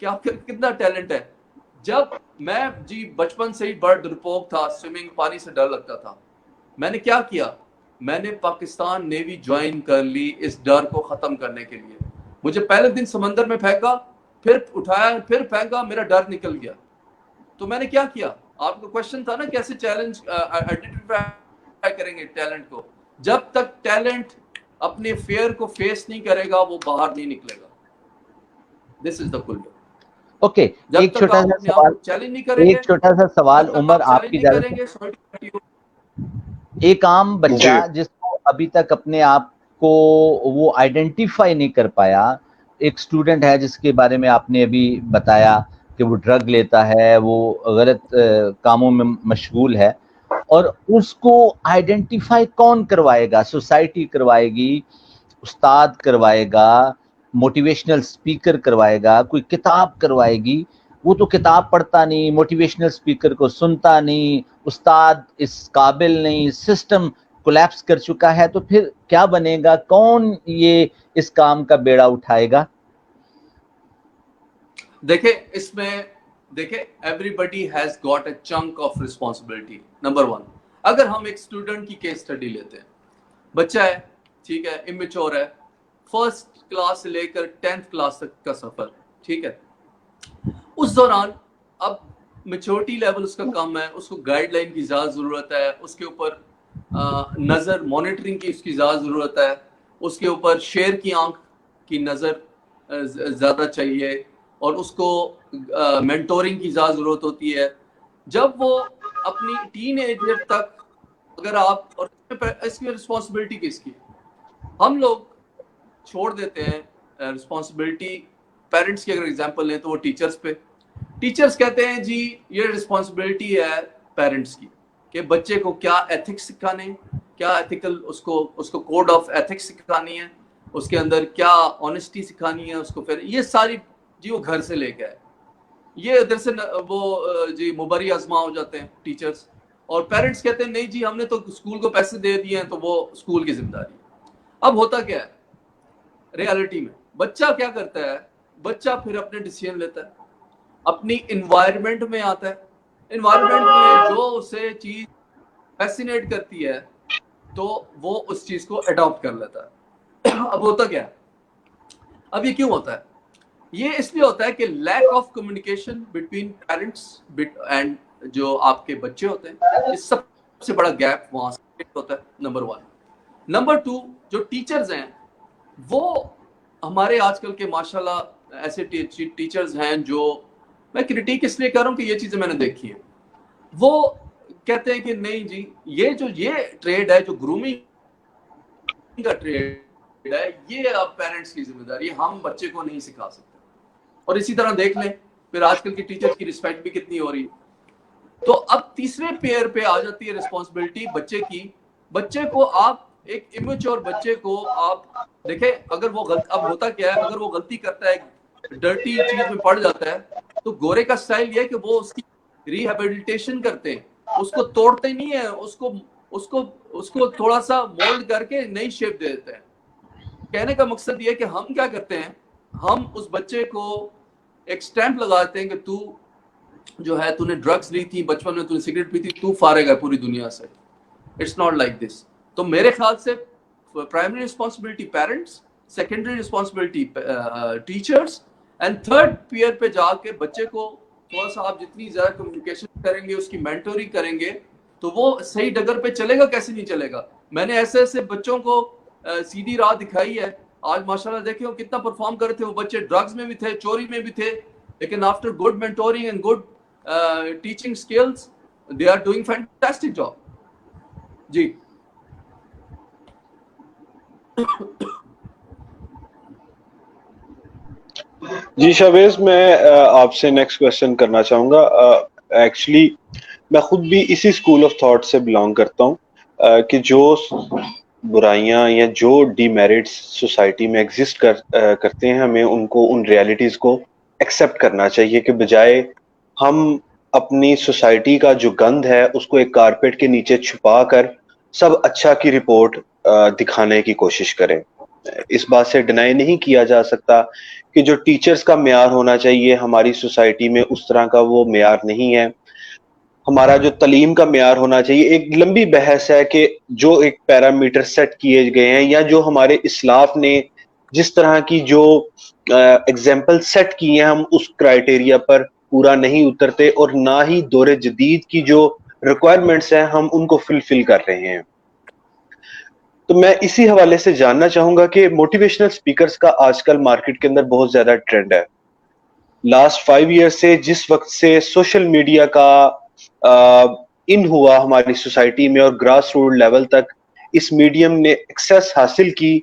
کہ آپ کا کتنا ٹیلنٹ ہے. جب میں جی بچپن سے ہی بڑا ڈرپوک تھا, سوئمنگ پانی سے ڈر لگتا تھا, میں نے کیا کیا, میں نے پاکستان نیوی جوائن کر لی اس ڈر کو ختم کرنے کے لیے. مجھے پہلے دن سمندر میں پھینکا, پھر اٹھایا, پھر پھینکا, میرا ڈر نکل گیا. تو میں نے کیا کیا, آپ کا کوشچن تھا نا کیسے چیلنج آئیڈینٹیفائی کریں گے ٹیلنٹ کو. جب تک ٹیلنٹ اپنے فیئر کو فیس نہیں کرے گا وہ باہر نہیں نکلے گا. دس از دا کل. اوکے, جب ایک تک چھوٹا آپ سا اپنے آپ سوال, کو چیلنج نہیں کریں گے, ایک چھوٹا سا سوال جب تک عمر آپ آپ چیلنج کی نہیں اجازت کریں ہے. گے, ایک عام جی بچہ جس کو ابھی تک اپنے آپ کو وہ آئیڈینٹیفائی نہیں کر پایا, ایک اسٹوڈنٹ ہے جس کے بارے میں آپ نے ابھی بتایا کہ وہ ڈرگ لیتا ہے, وہ غلط کاموں میں مشغول ہے, اور اس کو آئیڈینٹیفائی کون کروائے گا؟ سوسائٹی کروائے گی, استاد کروائے گا, موٹیویشنل سپیکر کروائے گا, کوئی کتاب کروائے گی. وہ تو کتاب پڑھتا نہیں, موٹیویشنل سپیکر کو سنتا نہیں, استاد اس قابل نہیں, سسٹم کولیپس کر چکا ہے, تو پھر کیا بنے گا؟ کون یہ اس کام کا بیڑا اٹھائے گا؟ دیکھیں اس میں دیکھیں everybody has got a chunk of responsibility. Number one, اگر ہم ایک اسٹوڈنٹ کی کیس اسٹڈی لیتے ہیں, بچہ ہے, ٹھیک ہے, امیچور ہے, فرسٹ کلاس سے لے کر 10th کلاس تک کا سفر, ٹھیک ہے. اس دوران اب میچورٹی لیول اس کا کم ہے, اس کو گائیڈ لائن کی زیادہ ضرورت ہے, اس کے اوپر نظر مانیٹرنگ کی اس کی زیادہ ضرورت ہے, اس کے اوپر شیر کی آنکھ کی نظر زیادہ چاہیے, اور اس کو مینٹورنگ کی زیادہ ضرورت ہوتی ہے. جب وہ اپنی ٹین ایجر تک اگر آپ, اور اس کی رسپانسبلٹی کس کی, ہم لوگ چھوڑ دیتے ہیں رسپانسبلٹی پیرنٹس کی. اگر ایگزامپل لیں تو وہ ٹیچرز پہ, ٹیچرز کہتے ہیں جی یہ رسپانسبلٹی ہے پیرنٹس کی کہ بچے کو کیا ایتھکس سکھانے, کیا ایتھیکل اس کو کوڈ آف ایتھکس سکھانی ہے, اس کے اندر کیا آنیسٹی سکھانی ہے اس کو, پھر یہ ساری جی وہ گھر سے لے کے آئے. یہ ادھر سے وہ جی مبری ازما ہو جاتے ہیں ٹیچرز, اور پیرنٹس کہتے ہیں نہیں جی ہم نے تو اسکول کو پیسے دے دیے ہیں تو وہ اسکول کی ذمہ داری. اب ہوتا کیا ہے ریالٹی میں, بچہ کیا کرتا ہے, بچہ پھر اپنے ڈیسیژن لیتا ہے, اپنی انوائرمنٹ میں آتا ہے, انوائرمنٹ میں جو اسے چیز فیسینیٹ کرتی ہے تو وہ اس چیز کو اڈاپٹ کر لیتا ہے. اب ہوتا کیا ہے, اب یہ کیوں ہوتا ہے, یہ اس لیے ہوتا ہے کہ lack of communication between parents and جو آپ کے بچے ہوتے ہیں, یہ سب سے بڑا گیپ وہاں سے ہوتا ہے. Number one. نمبر ٹو, جو ٹیچرز ہیں وہ ہمارے آج کل کے ماشاءاللہ ایسے ٹیچرز ہیں جو, میں کرٹیک اس لیے کر رہا ہوں کہ یہ چیزیں میں نے دیکھی ہیں, وہ کہتے ہیں کہ نہیں جی یہ ٹریڈ ہے, جو گرومنگ کا ٹریڈ ہے, یہ اب پیرنٹس کی ذمہ داری ہے, ہم بچے کو نہیں سکھا سکتے. اور اسی طرح دیکھ لیں پھر آج کل کی ٹیچرز کی رسپیکٹ بھی کتنی ہو رہی ہے. تو اب تیسرے پیئر پہ آ جاتی ہے رسپانسبلٹی بچے کی. بچے کو آپ ایک امیچور بچے کو آپ دیکھیں, اگر وہ اب ہوتا کیا ہے, اگر وہ غلطی کرتا ہے, ڈرٹی چیز میں پڑ جاتا ہے, تو گورے کا سٹائل یہ ہے کہ وہ اس کی ریہیبلیٹیشن کرتے ہیں, اس کو توڑتے نہیں ہیں, اس کو تھوڑا سا مولڈ کر کے نئی شیپ دے دیتے ہیں. کہنے کا مقصد یہ ہے کہ ہم کیا کرتے ہیں, ہم اس بچے کو ایک سٹیمپ لگاتے ہیں کہ تو جو ہے تو نے ڈرگز لی تھی بچپن میں, تو نے سگریٹ پی تھی, تو فارغ ہے پوری دنیا سے. It's not like this. تو میرے خیال سے primary responsibility parents, secondary responsibility teachers, and third peer پہ جا کے بچے کو تھوڑا سا آپ جتنی زیادہ کمیونیکیشن کریں گے, اس کی مینٹورنگ کریں گے, تو وہ صحیح ڈگر پہ چلے گا. کیسے نہیں چلے گا, میں نے ایسے ایسے بچوں کو سیدھی راہ دکھائی ہے. آج ماشاءاللہ دیکھیں وہ کتنا پرفارم کر رہے تھے, وہ بچے ڈرگز میں بھی تھے, چوری میں بھی تھے, لیکن after good mentoring and good teaching skills they are doing fantastic job. جی جی شاہبیز, میں آپ سے نیکسٹ کوشچن کرنا چاہوں گا. ایکچولی میں خود بھی اسی اسکول آف تھاٹ سے بلانگ کرتا ہوں کہ جو برائیاں یا جو ڈی میرٹس سوسائٹی میں ایگزسٹ کرتے ہیں, ہمیں ان کو, ان ریالٹیز کو ایکسیپٹ کرنا چاہیے کہ بجائے ہم اپنی سوسائٹی کا جو گند ہے اس کو ایک کارپیٹ کے نیچے چھپا کر سب اچھا کی رپورٹ دکھانے کی کوشش کریں. اس بات سے ڈینائی نہیں کیا جا سکتا کہ جو ٹیچرز کا معیار ہونا چاہیے ہماری سوسائٹی میں اس طرح کا وہ معیار نہیں ہے. ہمارا جو تعلیم کا معیار ہونا چاہیے، ایک لمبی بحث ہے کہ جو ایک پیرامیٹر سیٹ کیے گئے ہیں یا جو ہمارے اسلاف نے جس طرح کی جو ایگزامپل سیٹ کی ہیں، ہم اس کرائٹیریا پر پورا نہیں اترتے اور نہ ہی دور جدید کی جو ریکوائرمنٹس ہیں ہم ان کو فلفل کر رہے ہیں. تو میں اسی حوالے سے جاننا چاہوں گا کہ موٹیویشنل سپیکرز کا آج کل مارکیٹ کے اندر بہت زیادہ ٹرینڈ ہے. لاسٹ 5 ایئر سے جس وقت سے سوشل میڈیا کا ان ہوا ہماری سوسائٹی میں اور گراس روٹ لیول تک اس میڈیم نے ایکسیس حاصل کی،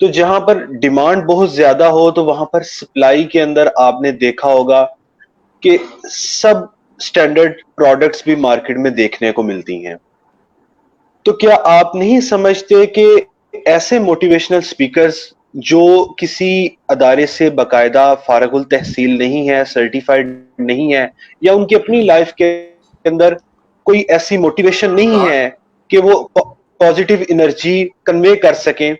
تو جہاں پر ڈیمانڈ بہت زیادہ ہو تو وہاں پر سپلائی کے اندر آپ نے دیکھا ہوگا کہ سب سٹینڈرڈ پروڈکٹس بھی مارکیٹ میں دیکھنے کو ملتی ہیں. تو کیا آپ نہیں سمجھتے کہ ایسے موٹیویشنل سپیکرز جو کسی ادارے سے باقاعدہ فارغ التحصیل نہیں ہے، سرٹیفائڈ نہیں ہے، یا ان کی اپنی لائف کے اندر کوئی ایسی موٹیویشن نہیں ہے کہ وہ پازیٹیو انرجی کنوے کر سکیں،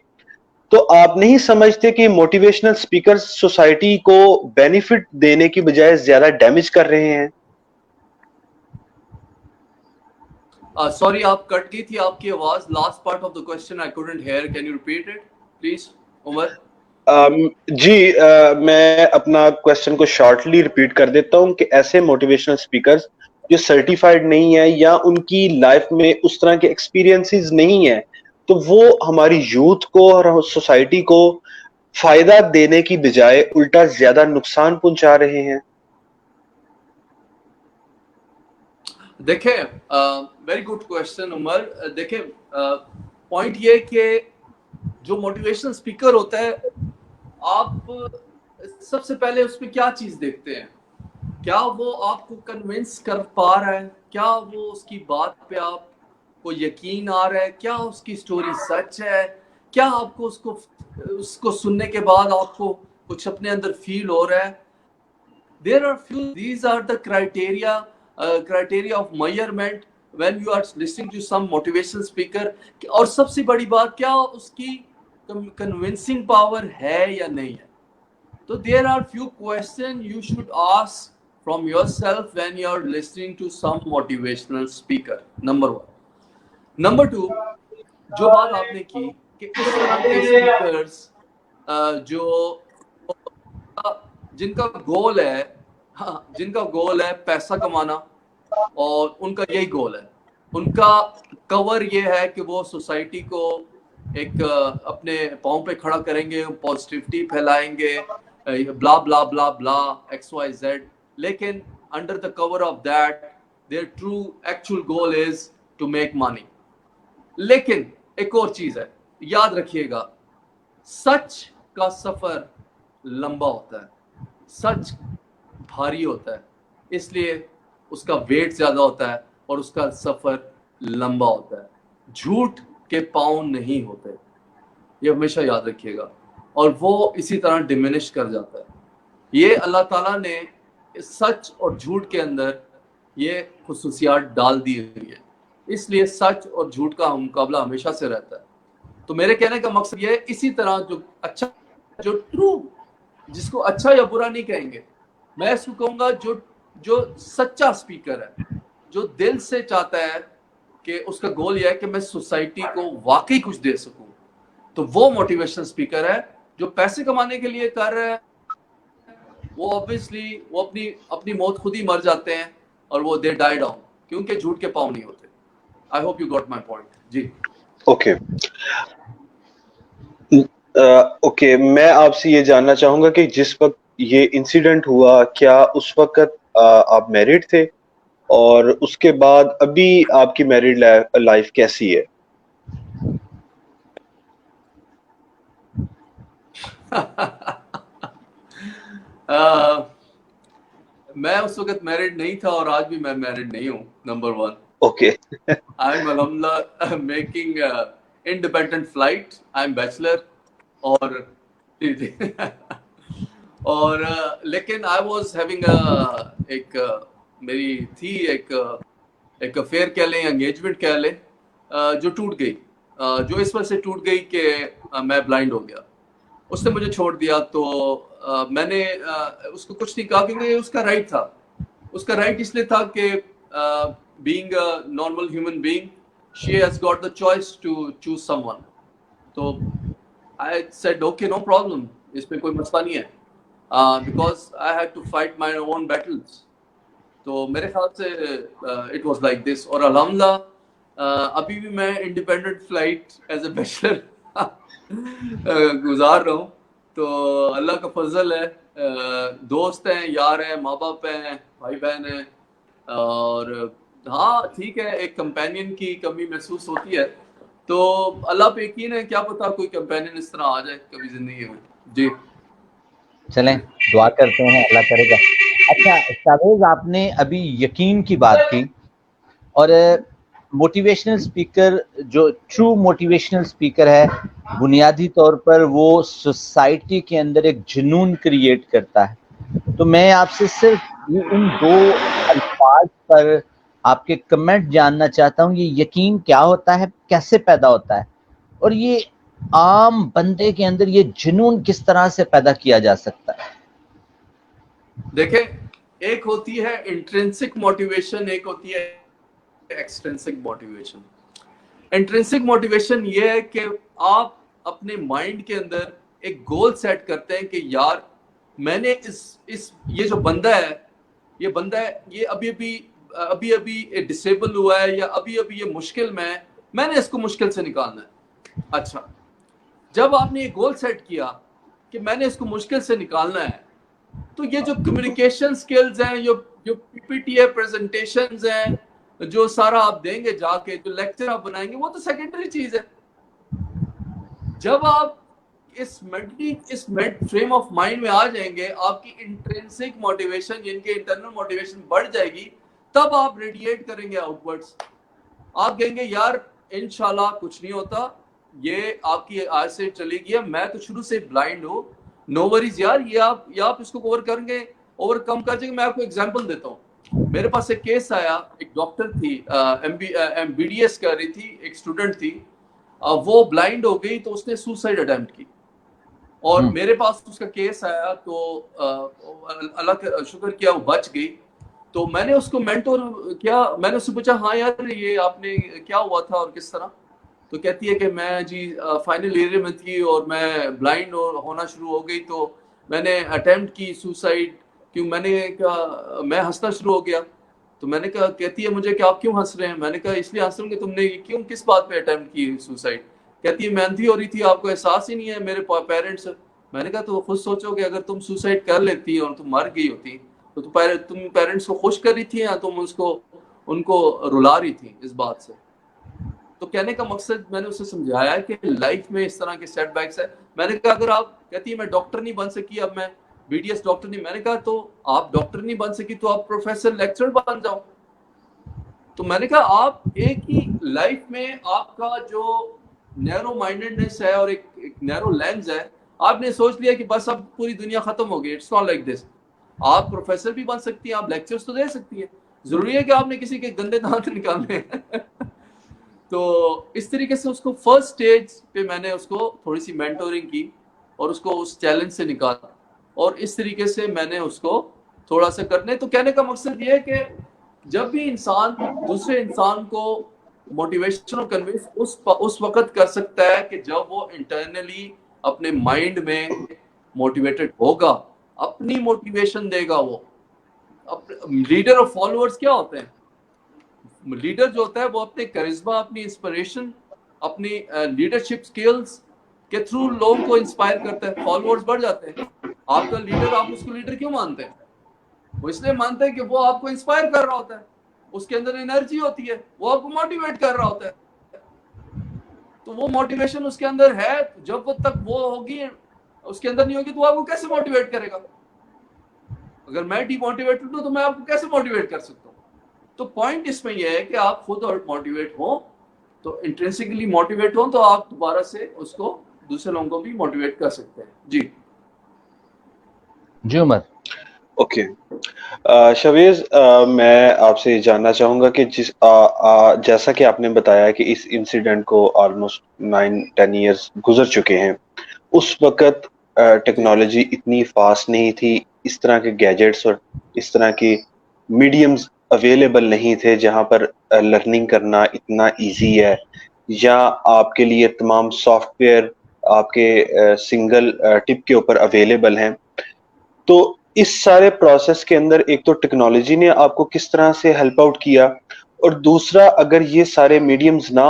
تو آپ نہیں سمجھتے کہ موٹیویشنل سپیکرز سوسائٹی کو بینیفٹ دینے کی بجائے زیادہ ڈیمیج کر رہے ہیں؟ سوری، آپ کٹ گئی تھی آپ کی آواز. Last part of the question I couldn't hear. Can you repeat it please Umar? جی، میں اپنا کوشچن کو شارٹلی ریپیٹ کر دیتا ہوں کہ ایسے موٹیویشنل سپیکرز جو سرٹیفائڈ نہیں ہے یا ان کی لائف میں اس طرح کے ایکسپیرینسز نہیں ہیں، تو وہ ہماری یوتھ کو اور سوسائٹی کو فائدہ دینے کی بجائے الٹا زیادہ نقصان پہنچا رہے ہیں. دیکھیں، ویری گڈ کوشچن عمر. دیکھیں، پوائنٹ یہ کہ جو موٹیویشنل اسپیکر ہوتا ہے، آپ سب سے پہلے اس میں کیا چیز دیکھتے ہیں؟ کیا وہ آپ کو کنونس کر پا رہا ہے؟ کیا وہ اس کی بات پہ آپ کو یقین آ رہا ہے؟ کیا اس کی سٹوری سچ ہے؟ کیا آپ کو اس کو سننے کے بعد آپ کو کچھ اپنے اندر فیل ہو رہا ہے؟ There are few, these are the criteria of measurement when you are listening to some motivational speaker. اور سب سے بڑی بات، کیا اس کی convincing power ہے یا نہیں ہے؟ تو there are few questions you should ask from yourself when you are listening to some motivational speaker. Number one. Number two, جو بات آپ نے کی کہ اس طرح کے speakers جو جن کا گول ہے پیسہ کمانا، اور ان کا یہی گول ہے. ان کا کور یہ ہے کہ وہ سوسائٹی کو ایک اپنے پاؤں پہ کھڑا کریں گے، پازیٹیوٹی پھیلائیں گے، بلا blah blah blah X Y Z. لیکن under the cover of that their true actual goal is to make money. لیکن ایک اور چیز ہے، یاد رکھیے گا، سچ کا سفر لمبا ہوتا ہے، سچ بھاری ہوتا ہے، اس لیے اس کا ویٹ زیادہ ہوتا ہے اور اس کا سفر لمبا ہوتا ہے. جھوٹ کے پاؤں نہیں ہوتے، یہ ہمیشہ یاد رکھیے گا، اور وہ اسی طرح ڈیمینش کر جاتا ہے. یہ اللہ تعالیٰ نے سچ اور جھوٹ کے اندر یہ خصوصیات ڈال دی ہوئی ہے، اس لیے سچ اور جھوٹ کا مقابلہ ہمیشہ سے رہتا ہے. تو میرے کہنے کا مقصد یہ ہے، اسی طرح جو اچھا، جو ٹرو، جس کو اچھا یا برا نہیں کہیں گے، میں اس کو کہوں گا جو سچا اسپیکر ہے، جو دل سے چاہتا ہے کہ اس کا گول یہ ہے کہ میں سوسائٹی کو واقعی کچھ دے سکوں، تو وہ موٹیویشنل اسپیکر ہے. جو پیسے کمانے کے لیے کر رہے ہیں، وہ obviously وہ اپنی موت خود ہی مر جاتے ہیں، اور وہ they die down، کیونکہ جھوٹ کے پاؤں نہیں ہوتے. I hope you got my point. جی اوکے، میں آپ سے یہ جاننا چاہوں گا کہ جس وقت یہ انسیڈنٹ ہوا، کیا اس وقت آپ میرڈ تھے؟ اور اس کے بعد ابھی آپ کی میرڈ لائف کیسی ہے؟ میں اس وقت میرڈ نہیں تھا، اور آج بھی میں میرڈ نہیں ہوں. Number one. Okay. I am الحمدللہ making independent flight. I am bachelor. اور اور لیکن آئی واز ہیونگ ایک میری تھی ایک افیئر کہہ لیں انگیجمنٹ کہہ لیں جو ٹوٹ گئی، جو اس وجہ سے ٹوٹ گئی کہ میں بلائنڈ ہو گیا. اس نے مجھے چھوڑ دیا تو میں نے اس کو کچھ نہیں کہا کیونکہ اس کا رائٹ تھا. اس کا رائٹ اس لیے تھا کہ being a normal human being she has got the choice to choose someone. تو I said okay no problem, اس میں کوئی مسئلہ نہیں ہے، because I had to fight my own battles. تو میرے خیال سے اٹ واز لائک دس. اور الحمدللہ ابھی بھی میں independent flight as a bachelor گزار رہا ہوں. تو اللہ کا فضل ہے، دوست ہیں، یار ہیں، ماں باپ ہیں، بھائی بہن ہیں. اور ہاں ٹھیک ہے، ایک کمپینین کی کمی محسوس ہوتی ہے. تو اللہ پہ یقین ہے، کیا پتا کوئی کمپینین اس طرح آ جائے کبھی زندگی میں. جی چلیں دعا کرتے ہیں اللہ کرے گا. اچھا شاہیز، آپ نے ابھی یقین کی بات کی، اور موٹیویشنل اسپیکر جو ٹرو موٹیویشنل اسپیکر ہے بنیادی طور پر وہ سوسائٹی کے اندر ایک جنون کریٹ کرتا ہے. تو میں آپ سے صرف ان دو الفاظ پر آپ کے کمنٹ جاننا چاہتا ہوں. یہ یقین کیا ہوتا ہے، کیسے پیدا ہوتا ہے، اور یہ عام بندے کے اندر یہ جنون کس طرح سے پیدا کیا جا سکتا ہے؟ دیکھیں، ایک ہوتی ہے انٹرنسک موٹیویشن، ایک ہوتی ہے ایکسٹرنسک موٹیویشن. انٹرنسک موٹیویشن یہ ہے کہ آپ اپنے مائنڈ کے اندر ایک گول سیٹ کرتے ہیں کہ یار میں نے یہ جو بندہ ہے یہ ابھی ابھی ڈسیبل ہوا ہے یا ابھی یہ مشکل میں نے اس کو مشکل سے نکالنا ہے. اچھا، جب آپ نے یہ گول سیٹ کیا کہ میں نے اس کو مشکل سے نکالنا ہے، تو یہ جو کمیونیکیشن سکلز ہیں، جو پی پی ٹی ہے، پریزنٹیشنز ہیں، جو سارا آپ دیں گے جا کے، جو لیکچر آپ بنائیں گے، وہ تو سیکنڈری چیز ہے. جب آپ اس فریم آف مائنڈ میں آ جائیں گے، آپ کی انٹرنسک موٹیویشن جن کے انٹرنل موٹیویشن بڑھ جائے گی، تب آپ ریڈیٹ کریں گے آؤٹ ورڈز. آپ کہیں گے یار انشاءاللہ کچھ نہیں ہوتا، یہ آپ کی آج سے چلی گئی ہے، میں تو شروع سے بلائنڈ ہوں، نو وریز یار، یہ آپ اس کو کور کریں گے، اوور کم کر جائیں گے. میں آپ کو ایگزامپل دیتا ہوں. میرے پاس ایک کیس آیا، ایک ڈاکٹر تھی، ایم بی ڈی ایس کر رہی تھی، ایک اسٹوڈنٹ تھی، وہ بلائنڈ ہو گئی تو اس نے سوسائڈ اٹیمپٹ کی. اور میرے پاس اس کا کیس آیا تو اللہ کا شکر کیا وہ بچ گئی. تو میں نے اس کو مینٹور کیا، میں نے اس سے پوچھا ہاں یار یہ آپ نے کیا ہوا تھا اور کس طرح. تو کہتی ہے کہ میں جی فائنل ایئر میں تھی اور میں بلائنڈ ہونا شروع ہو گئی، تو میں نے اٹیمپٹ کی سوسائڈ. کیوں؟ میں نے کہا، میں ہنسنا شروع ہو گیا. تو میں نے کہا، کہتی ہے مجھے کہ آپ کیوں ہنس رہے ہیں؟ میں نے کہا اس لیے ہنس رہا ہوں کہ تم نے کیوں، کس بات پہ اٹیمپٹ کی سوسائڈ؟ کہتی ہے میں اندھی ہو رہی تھی، آپ کو احساس ہی نہیں ہے، میرے پیرنٹس. میں نے کہا تو خود سوچو کہ اگر تم سوسائڈ کر لیتی اور تم مر گئی ہوتی تو تم پیرنٹس کو خوش کر رہی تھی یا تم ان کو رلا رہی تھی اس بات سے؟ تو کہنے کا مقصد میں نے اسے سمجھایا کہ لائف میں اس طرح کے سیٹ بیکس ہے. میں نے کہا اگر آپ کہتی ہے میں ڈاکٹر نہیں بن سکی، اب میں بی ڈی ایس ڈاکٹر نہیں، میں نے کہا تو آپ ڈاکٹر نہیں بن سکی تو آپ پروفیسر لیکچرر بن جاؤ. تو میں نے کہا آپ ایک ہی لائف میں آپ کا جو نیرو مائنڈڈنس ہے اور ایک نیرو لینز ہے، آپ نے سوچ لیا کہ بس اب پوری دنیا ختم ہو گئی. It's not like this. آپ پروفیسر بھی بن سکتی ہیں، آپ لیکچرز تو دے سکتی ہیں. ضروری ہے کہ آپ نے کسی کے گندے دانت نکالنے ہیں. تو اس طریقے سے اس کو فرسٹ سٹیج پہ میں نے اس کو تھوڑی سی مینٹورنگ کی اور اس کو اس چیلنج سے نکالا، اور اس طریقے سے میں نے اس کو تھوڑا سا کرنے. تو کہنے کا مقصد یہ ہے کہ جب بھی انسان دوسرے انسان کو موٹیویشن اور کنوینس اس وقت کر سکتا ہے کہ جب وہ انٹرنلی اپنے مائنڈ میں موٹیویٹڈ ہوگا، اپنی موٹیویشن دے گا. وہ لیڈر اور فالوورز کیا ہوتے ہیں؟ لیڈر جو ہوتا ہے وہ اپنے کرزما، اپنی انسپریشن، اپنی لیڈرشپ سکلز کے تھرو لوگوں کو انسپائر کرتا ہے. فالوورز بڑھ جاتے ہیں. آپ کا لیڈر، آپ اس کو لیڈر کیوں مانتے ہیں؟ وہ اس لیے مانتے ہیں کہ وہ آپ کو انسپائر کر رہا ہوتا ہے، اس کے اندر انرجی ہوتی ہے، وہ آپ کو موٹیویٹ کر رہا ہوتا ہے. تو وہ موٹیویشن اس کے اندر ہے، جب تک وہ ہوگی اس کے اندر نہیں ہوگی تو وہ آپ کو کیسے موٹیویٹ کرے گا؟ اگر میں ڈی موٹیویٹڈ ہوں تو میں آپ کو کیسے موٹیویٹ کر سکتا ہوں؟ تو پوائنٹ اس میں یہ ہے کہ آپ خود اور موٹیویٹ ہوں، تو انٹرنسکلی موٹیویٹ ہوں تو آپ دوبارہ سے اس کو دوسرے لوگوں کو بھی موٹیویٹ کر سکتے ہیں. جی جی عمر. اوکے شویز، میں آپ سے جاننا چاہوں گا کہ جیسا کہ آپ نے بتایا کہ اس انسیڈنٹ کو آلموسٹ 9-10 ایئرس گزر چکے ہیں. اس وقت جی ٹیکنالوجی اتنی فاسٹ نہیں تھی، اس طرح کے گیجٹس اور اس طرح کی میڈیمز اویلیبل نہیں تھے جہاں پر لرننگ کرنا اتنا ایزی ہے، یا آپ کے لیے تمام سافٹ ویئر آپ کے سنگل ٹپ کے اوپر اویلیبل ہیں. تو اس سارے پروسیس کے اندر ایک تو ٹیکنالوجی نے آپ کو کس طرح سے ہیلپ آؤٹ کیا، اور دوسرا اگر یہ سارے میڈیمز نہ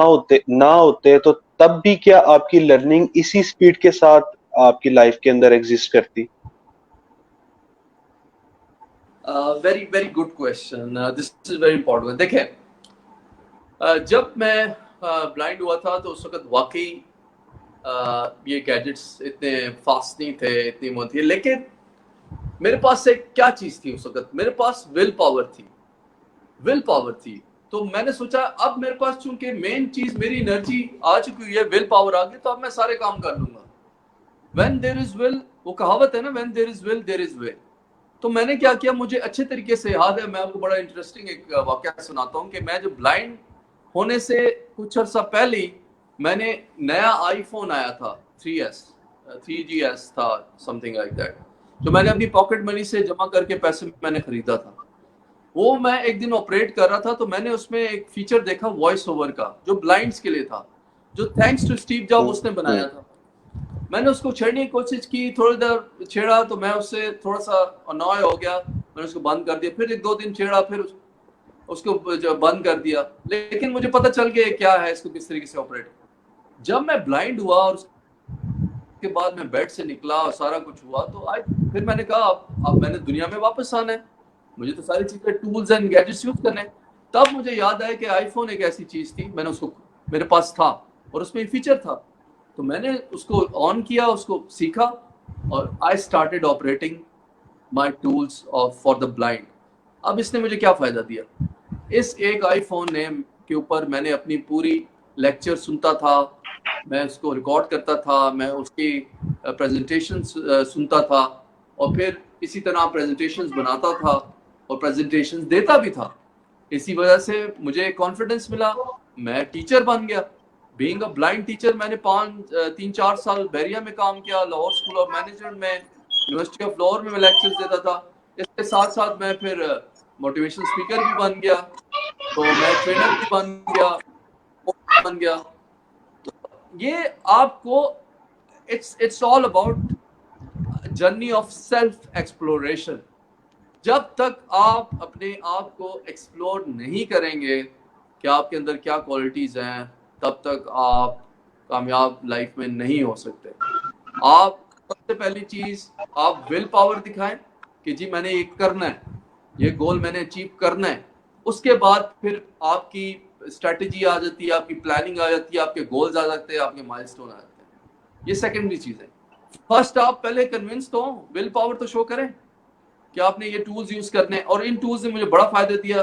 ہوتے تو تب بھی کیا آپ کی لرننگ اسی سپیڈ کے ساتھ آپ کی لائف کے اندر ایگزسٹ کرتی؟ Very very good question. This is very important. دیکھیں جب میں بلائنڈ ہوا تھا تو اس وقت واقعی یہ گیجٹس اتنے فاسٹ نہیں تھے، اتنی وہ تھی، لیکن میرے پاس ایک کیا چیز تھی اس وقت، میرے پاس ول پاور تھی. ول پاور تھی. تو میں نے سوچا اب میرے پاس چونکہ مین چیز میری انرجی آ چکی ہوئی ہے، ول پاور آ گئی، تو اب میں سارے کام کر لوں گا. وین دیر از ول، وہ کہاوت ہے نا، وین دیر از ول دیر از وے. تو میں نے کیا کیا، مجھے اچھے طریقے سے یاد ہے، میں آپ کو بڑا انٹرسٹنگ ایک واقعہ سناتا ہوں کہ میں جو بلائنڈ ہونے سے کچھ عرصہ پہلے میں نے نیا آئی فون آیا تھا 3GS تھا، سم تھنگ لائک دیٹ، جو میں نے اپنی پاکٹ منی سے جمع کر کے پیسے میں نے خریدا تھا. وہ میں ایک دن آپریٹ کر رہا تھا تو میں نے اس میں ایک فیچر دیکھا وائس اوور کا، جو بلائنڈس کے لیے تھا، جو تھینکس ٹو اسٹیو جاب اس نے بنایا تھا. میں نے اس کو چھیڑنے کی کوشش کی، تھوڑی دیر چھیڑا تو میں اس سے تھوڑا سا انوائے ہو گیا، میں نے اس کو بند کر دیا. پھر 1-2 دن چھیڑا، پھر اس کو بند کر دیا، لیکن مجھے پتہ چل گیا کیا ہے، اس کو کس طریقے سے آپریٹ. جب میں بلائنڈ ہوا اور اس کے بعد میں بیڈ سے نکلا اور سارا کچھ ہوا، تو پھر میں نے کہا اب میں نے دنیا میں واپس آنا ہے، مجھے تو ساری چیزیں ٹولز اینڈ گیجٹس یوز کرنے. تب مجھے یاد آیا کہ آئی فون ایک ایسی چیز تھی، میں نے اس کو، میرے پاس تھا اور اس میں یہ فیچر تھا، تو میں نے اس کو آن کیا، اس کو سیکھا، اور I started operating my tools for the blind. اب اس نے مجھے کیا فائدہ دیا، اس ایک آئی فون نے کے اوپر میں نے اپنی پوری لیکچر سنتا تھا، میں اس کو ریکارڈ کرتا تھا، میں اس کی پریزنٹیشن سنتا تھا، اور پھر اسی طرح پریزنٹیشنز بناتا تھا اور پریزنٹیشنز دیتا بھی تھا. اسی وجہ سے مجھے کانفیڈنس ملا، میں ٹیچر بن گیا. بینگ اے بلائنڈ ٹیچر، میں نے 3-4 سال بحریہ میں کام کیا، لاہور اسکول آف مینجمنٹ میں، یونیورسٹی آف لاہور میں لیکچرز دیتا تھا. اس کے ساتھ ساتھ میں پھر موٹیویشنل اسپیکر بھی بن گیا، تو میں ٹرینر بھی بن گیا. تو یہ آپ کو it's all about journey of self exploration. جب تک آپ اپنے آپ کو ایکسپلور نہیں کریں گے کہ آپ کے اندر کیا کوالٹیز ہیں، تب تک آپ کامیاب لائف میں نہیں ہو سکتے. آپ سب سے پہلی چیز، آپ ول پاور دکھائیں کہ جی میں نے یہ کرنا ہے، یہ گول میں نے اچیو کرنا ہے. اس کے بعد پھر آپ کی اسٹریٹجی آ جاتی ہے، آپ کی پلاننگ آ جاتی ہے، آپ کے گولز آ جاتے ہیں، آپ کے مائل اسٹون آ جاتے ہیں. یہ سیکنڈری چیز ہے. فرسٹ آپ پہلے کنونس تو ہوں، ول پاور تو شو کریں کہ آپ نے یہ ٹولز یوز کرنے، اور ان ٹولز نے مجھے بڑا فائدہ دیا.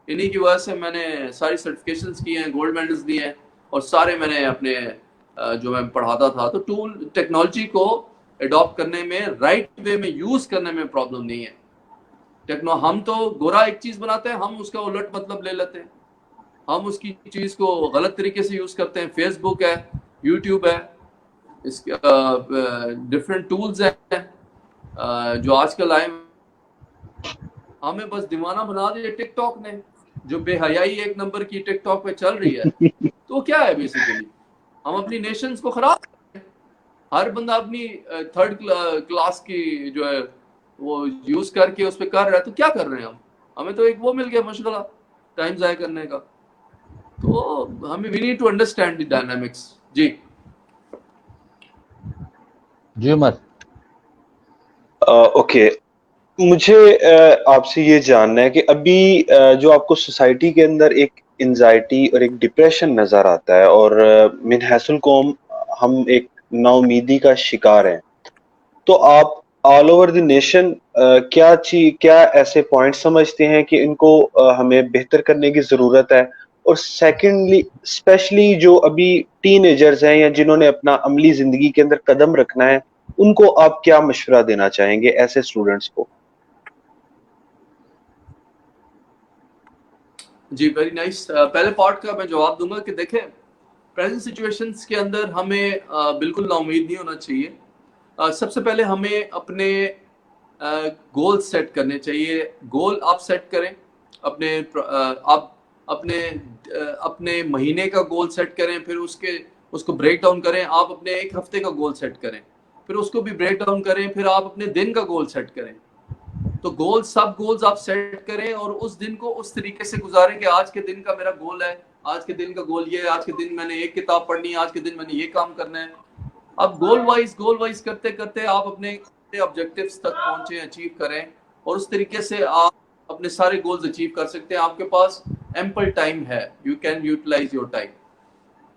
انہی کی وجہ سے میں نے ساری سرٹیفکیشنز کی ہیں، گولڈ میڈلز لیے ہیں، اور سارے میں نے اپنے جو میں پڑھاتا تھا. تو ٹیکنالوجی کو اڈاپٹ کرنے میں، رائٹ وے میں یوز کرنے میں پرابلم نہیں ہے. ہم تو گورا ایک چیز بناتے ہیں، ہم اس کا الٹ مطلب لے لیتے ہیں، ہم اس کی چیز کو غلط طریقے سے یوز کرتے ہیں. فیس بک ہے، یوٹیوب ہے، اس ڈفرینٹ ٹولز ہیں جو آج کل آئے. ہمیں بس دیوانہ بنا دیا ٹک ٹاک نے، جو بے حیائی 1 نمبر کی ٹک ٹاک پہ چل رہی ہے. تو کیا ہے بیسیکلی، ہم اپنی نیشنز کو خراب کر رہے ہیں. ہر بندہ اپنی 3rd کلاس کی جو ہے وہ یوز کر کے اس پہ کر رہا ہے. تو کیا کر رہے ہیں ہمیں تو ایک وہ مل گیا مشغلہ ٹائم ضائع کرنے کا. تو ہمیں we need to understand the dynamics. جی جی عمر. اوکے، مجھے آپ سے یہ جاننا ہے کہ ابھی جو آپ کو سوسائٹی کے اندر ایک انزائٹی اور ایک ڈپریشن نظر آتا ہے، اور من حیث القوم ہم ایک نا امیدی کا شکار ہیں، تو آپ آل اوور دی نیشن کیا ایسے پوائنٹ سمجھتے ہیں کہ ان کو ہمیں بہتر کرنے کی ضرورت ہے؟ اور سیکنڈلی اسپیشلی جو ابھی ٹین ایجرز ہیں یا جنہوں نے اپنا عملی زندگی کے اندر قدم رکھنا ہے، ان کو آپ کیا مشورہ دینا چاہیں گے ایسے اسٹوڈنٹس کو؟ جی ویری نائس. پہلے پارٹ کا میں جواب دوں گا کہ دیکھیں پریزنٹ سچویشنز کے اندر ہمیں بالکل نا امید نہیں ہونا چاہیے. سب سے پہلے ہمیں اپنے گول سیٹ کرنے چاہیے. گول آپ سیٹ کریں اپنے آپ اپنے مہینے کا گول سیٹ کریں, پھر اس کو بریک ڈاؤن کریں. آپ اپنے ایک ہفتے کا گول سیٹ کریں, پھر اس کو بھی بریک ڈاؤن کریں, پھر آپ اپنے دن کا گول سیٹ کریں. تو گول سب گولز آپ سیٹ کریں اور اس دن کو اس طریقے سے گزاریں کہ آج کے دن کا میرا گول ہے, آج کے دن کا گول یہ ہے, آج کے دن میں نے ایک کتاب پڑھنی ہے, آج کے دن میں نے یہ کام کرنا ہے. اب گول وائز کرتے کرتے آپ اپنے آبجیکٹیوز تک پہنچیں, اچیو کریں, اور اس طریقے سے آپ اپنے سارے گولز اچیو کر سکتے ہیں. آپ کے پاس ایمپل ٹائم ہے, you can utilize your time.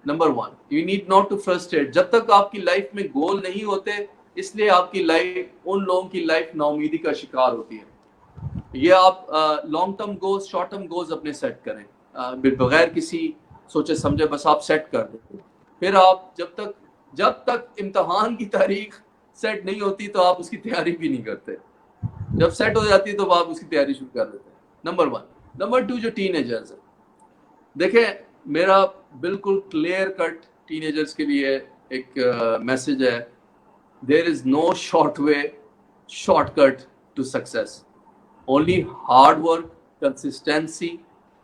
Number 1, you need not to frustrate. جب تک آپ کی لائف میں گول نہیں ہوتے, اس لیے آپ کی لائف, ان لوگوں کی لائف نا امیدی کا شکار ہوتی ہے. یہ آپ long term goals, short term goals اپنے سیٹ کریں بغیر کسی سوچے سمجھے, بس آپ سیٹ کر دیں. پھر آپ جب تک امتحان کی تاریخ سیٹ نہیں ہوتی تو آپ اس کی تیاری بھی نہیں کرتے. جب سیٹ ہو جاتی ہے تو آپ اس کی تیاری شروع کر دیتے ہیں. نمبر 1. نمبر 2, جو ٹین ایجرز ہیں, دیکھیں میرا بالکل کلیئر کٹ ٹین ایجرز کے لیے ایک میسج ہے. There is no shortcut to success. Only hard work, consistency,